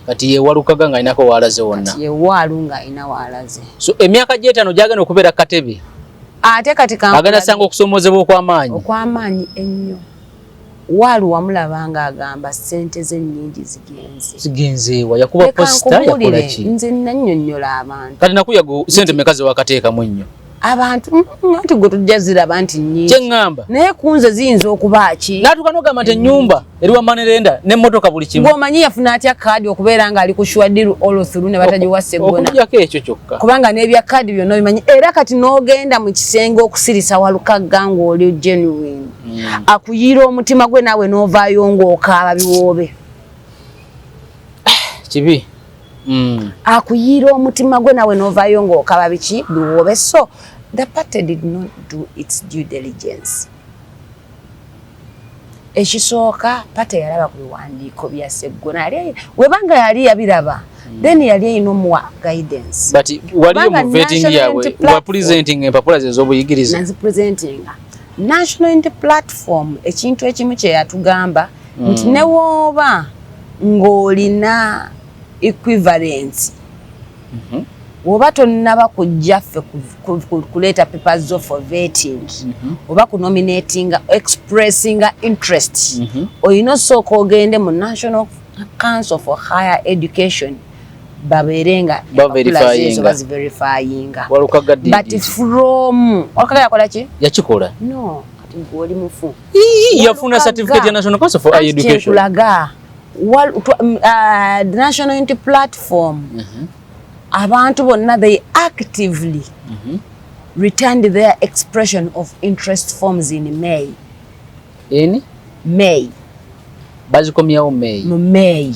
Kati ye Walukagga nga inako walaze wonna. Ye walunga ina walaze. So emyaka 5 gyagana okubeera katebe. Ate kati agana sanga okusomozebwa okw'amaanyi. Okw'amaanyi ennyo. Walu wamulabanga agamba sente ze nnyingi zigenze wa yakuba posta yakola ki? Nze nannyonnyola abantu. Kati nakuyago sente mekaze wakateeka mu nnyo. abantu nti gwe tujjazira banti nyingi kyengamba naye kunze ziyinza okuba ki natukanoga mate nyumba eri wa manerenda ne motoka buli kimu ng'omanyi yafuna atya kaadi okubeera nga ali ku shwaddiru all through ne batagiwasa eggona okujjako ekyo kyokka kubanga n'ebya kaadi byonna bimanyi era kati n'ogenda mu kisenge okusirisa Walukagga ng'oli genuine akuyiira omutima gwe naawe n'ovaayo ng'okaaba biwoobe kibi akuyiira omutima gwe naawe n'ovaayo ng'okaaba biki biwoobe so the party did not do its due diligence. Ekisooka pate yalaba ku biwandiiko bya Sseggona webanga yali yabiraba then yali ayina omuwa guidance but waliyo mu vetting yawe wa presenting empapula ze z'obuyigiriza nanzi presenting national unity platform ekintu ekimu kye yatugamba nti ne wooba ng'olina equivalence oba tonnaba kujjaffe kuleeta papers for vetting oba kunominating expressing interest oyina osooka ogende mu National Council for Higher Education babeerenga baziverifyinga but from Walukagga yakola ki yakikola no ati ng'oli mufu yafuna certificate ya National Council for Higher Education the National Unity Platform abantu bonna they actively returned their expression of interest forms in May bazikomyawo May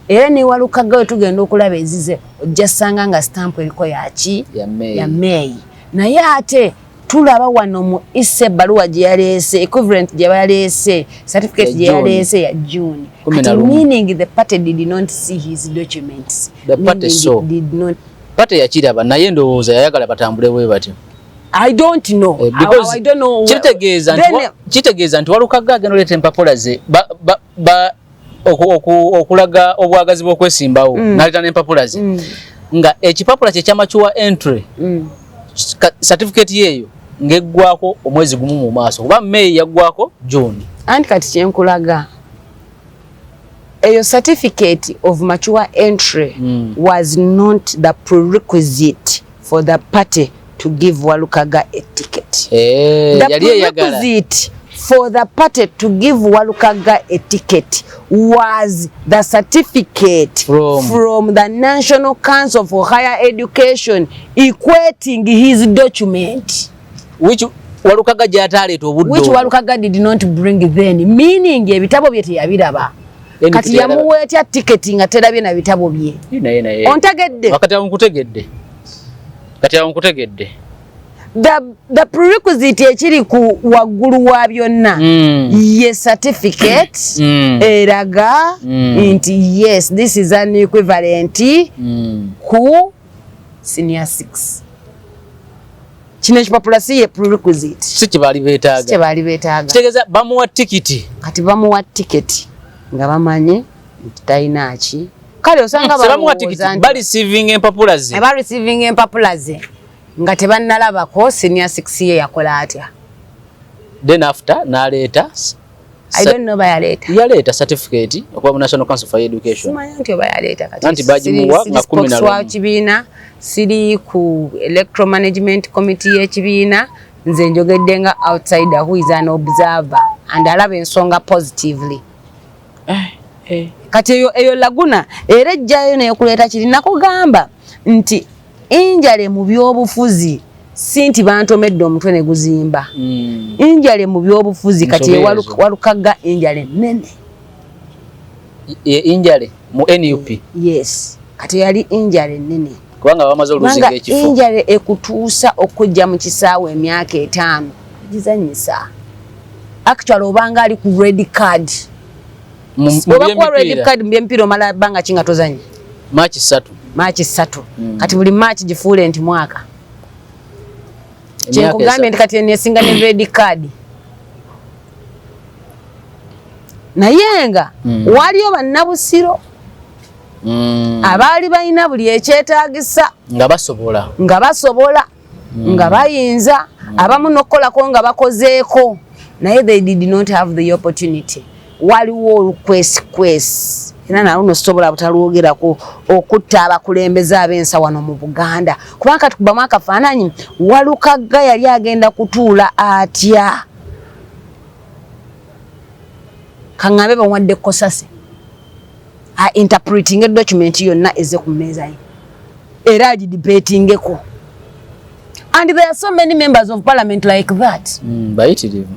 era ne Walukagga tugenda okulaba ezize ojja sanga nga stamp eriko yaki ya May naye ate tulaba wano mu isse baluwa gye yaleese equivalent gye yaleese certificate gye yaleese ya June meaning the party did not see his documents the party so did not party yakiraba naye ndowooza yayagala batambule bwe batyo I don't know I don't know kitegeeza nti Walukagga agenda oleeta empapula ze okulaga obwagazi bw'okwesimbawo n'aleeta n'empapula ze nga ekipapula kye kyamachuwa entry certificate yeeyo ng'eggwako omwezi gumu mu maaso kuba May yaggwako June anti kati kyenkulaga eyo certificate of mature entry was not the prerequisite for the party to give Walukagga a ticket. The prerequisite for the party to give Walukagga a ticket was the certificate from the National Council for Higher Education equating his document. Which Walukagga gy'ataleeta obudde which Walukagga did not bring then, meaning ebitabo bye teyabiraba. Kati yamuweetya tiketi nga terabye na bitabo bye. Ontegedde? Kati nkutegedde. The prerequisite ekiri ku waggulu wa byonna ye certificate eraga nti yes this is an equivalent ku senior 6. Kino ekipapula si ye prerequisite. Si kibali beetaaga. Kitegeeza bamuwa tikiti. Kati bamuwa tiketi nga bamanye nti talina ki. Kale osanga bamuwa tikiti ba receiving empapula ze. Nga tebannalabako senior 6 ye yakola atya. Then after naleeta I don't know bayaleeta. Yaleeta certificate okuva mu National Council for Education. Simanyi nti bayaleeta kati. Anti bagimuwa nga 11. Kibiina siri ku electoral management committee y'ekibiina nze njogedde nga outsider who is an observer and alaba ensonga positively. Kati eyo Laguna era ejjayo n'ekuleeta kiri nakugamba nti injale mu byobufuzi si nti bantomedde omutwe ne guzimba. Injale mu byobufuzi kati Walukagga injale nene. Injale mu NUP. Yes. Kati yali injale nene. Kubanga bamaze oluzinga ekifo. Injale ekutuusa okujja mu kisaawe emyaka 5 gizanyisa. Actually obanga ali ku red card. Oba ku red card mbyempiro mala banga kinga tozanyi. March 3. Kati buli March gifuule nti mwaka. Kyenkugambye nti kati nesinga ne red card. Naye nga waliyo bannabusiro abaali balina buli ekyetaagisa nga basobola nga bayinza abamu n'okukolako nga bakozeeko naye they did not have the opportunity. Waliwo olukwesikwesi era nawo no sobola butalwogerako okutta abakulembeze abensa wano mu Buganda kubanga tukubamu akafaananyi Walukagga yali agenda kutuula atya kangabe bawadde kosase interpreting a document yonna eze ku mmeeza ye era agidebatingeko. And there are so many members of parliament like that. Bayitirivu.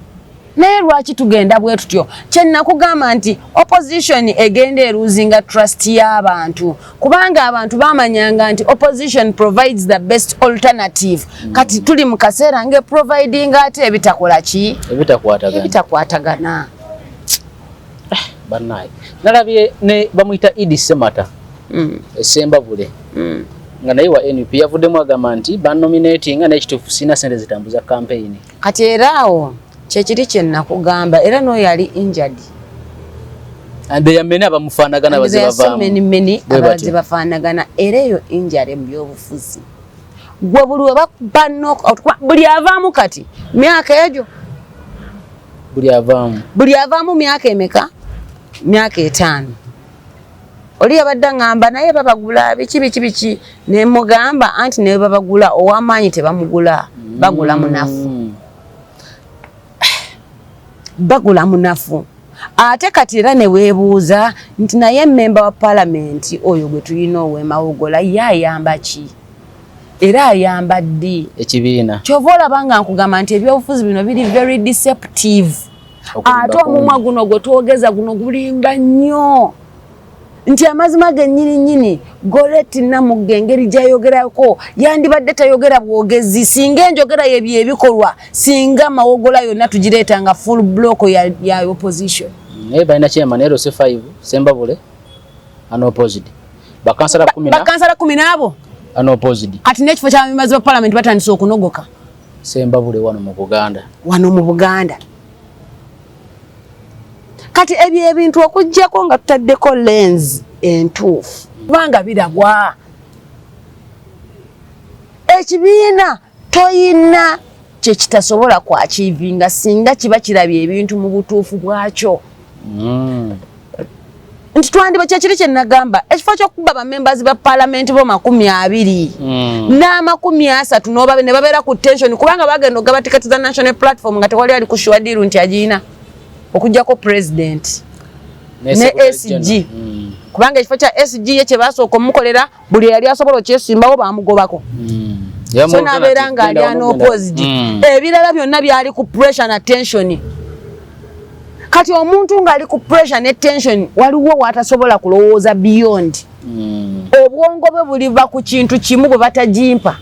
Naye lwaki tugenda bwe tutyo? Kye nakugamba nti opposition egenda eruzinga trust y'abantu kubanga abantu bamanyanga nti opposition provides the best alternative. Kati tuli mu kaseera nge providing ate ebitakola ki? Ebitakwatagana. Bannaye. Nalabye ne bamuyita Idi Semata. Esembabule. Nga naye wa NUP yavuddemu agamba nti banominating n'ekituufu sina sente zitambuza campaign. Kati eraawo kyekiri kye nakugamba era n'oyo yali injured. And they are many abamufaanagana bazibavaamu. Many abazibafaanagana era eyo injury mu byobufuzi. Gwe buli we bakubba buli avaamu kati myaka egyo. Buli avaamu myaka emeka? Myaka 5. Oli yabadde ngamba naye babagula biki ne mugamba anti ne babagula ow'amaanyi tebamugula bagula munafu. Bagula munafu. Ate kati era ne weebuuza nti naye member wa parliament oyo gwe tulina ow'Emawogola yayamba ki? Era ayamba ddi? Ekibiina. Kyova olabanga nkugamba nti ebyobufuzi bino biri very deceptive. Ate omumwa guno gwe twogeza guno gulimba nnyo. Nti amazima gennyini Goreti Namugga engeri gy'ayogerako yandibadde tayogera bwogezi singa enjogera yebyo ebikolwa singa Mawogola yonna tugireetanga full block ya opposition. Naye balina chairman Ero C5 Sembabule unopposed. Bakansala 10 abo unopposed. Kati n'ekifo kya members of parliament batandise okunogoka. Sembabule wano mu Buganda. Kati ebyo ebintu okujjako nga tutaddeko lens entuufu kubanga biragwa. Ekibiina toyina kye kitasobola kwachivinga singa kiba kirabye ebintu mu butuufu bwakyo. Nti twandiba kyekiri kye nagamba ekifo ky'okuba bamembers ba parliament bo 20 n'30 n'obabe ne babeera ku tension kubanga bagenda ogaba tikati za national platform nga tewali ali kushwa diru nti agiina okujjako president ne SG kubanga ekifo kya SG ye kye basooka omukolera buli yali asobola okyesimbawo bamugobako. So nabeera nga ali unopposed. Ebirala byonna byali ku pressure na tension. Kati omuntu nga ali ku pressure ne tension waliwo watasobola kulowooza beyond. Obwongo bwe buliva ku kintu kimu bwe batagimpa.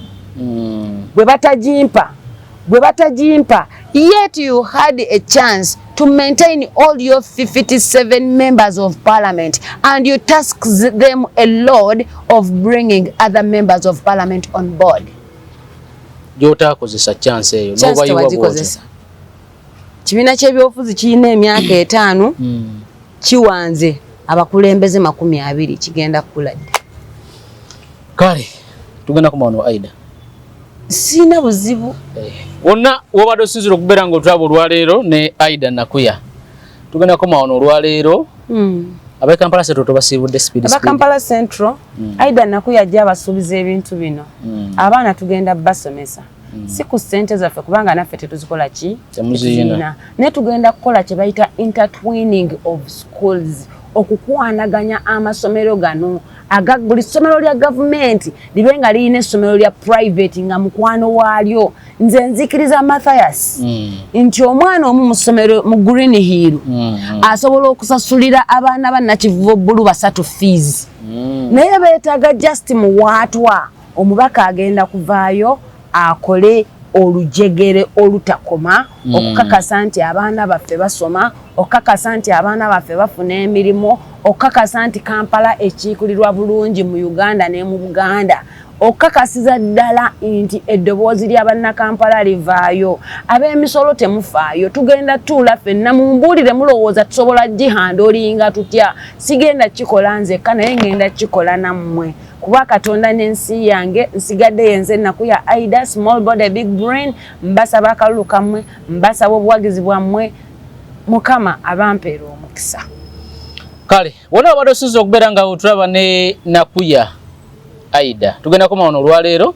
Yet you had a chance to maintain all your 57 members of parliament and you tasked them a load of bringing other members of parliament on board. Jota kozesa chance eyo no bayiwa kibiina ky'ebyobufuzi kirina emyaka 5 kiwanze abakulembeze 20 kigenda kukuladde. Kale tugenda kumaano Aida sina buzibu wonna wabadde osinzira okubeera ng'otwaba olwaleero ne Aida Nakuya tugenda kumaano olwaleero abe Kampala Central tobasiibudde speed Kampala Central Aida Nakuya ajja abasuubiza ebintu bino abaana tugenda basomesa si ku ssente zaffe kubanga naffe tetuzikola ki temuziina naye tugenda kukola kye bayita intertwining of schools okukwanaganya amasomero gano buli ssomero lya gavumenti libe nga lirina essomero lya private nga mukwano waalyo. Nze nzikiriza Mathias nti omwana omu mu ssomero mu Green Hill asobola okusasulira abaana ba Nakivubo Bulu 3 fees naye beetaaga just muwaatwa omubaka agenda kuvaayo akole olujegere olutakoma okukakasa nti abaana baffe basoma okukakasa nti abaana baffe bafuna emirimu okukakasa nti Kampala ekiikulirwa bulungi mu Uganda ne mu Buganda okukakasiza ddala nti eddoboozi ly'abanna Kampala livaayo ab'emisolo temufaayo tugenda tuula ffenna mumbuulire mulowooza tusobola gihandoolinga tutya sigenda kikola nzekka naye ngenda kikola nammwe kuba Katonda n'ensi yange nsigadde yenze Nakuya Aida small body big brain mbasaba akalulu kammwe mbasaba obuwagizi bwammwe Mukama abampeera omukisa. Kale wona wabadde osinza okubeera nga otulaba ne Nakuya Aida tugenda koma ono olwaleero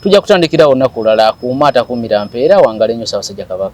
tujja kutandikira olunaku lulala kuuma atakuumira mpeera wangala ennyo Ssaabasajja Kabaka.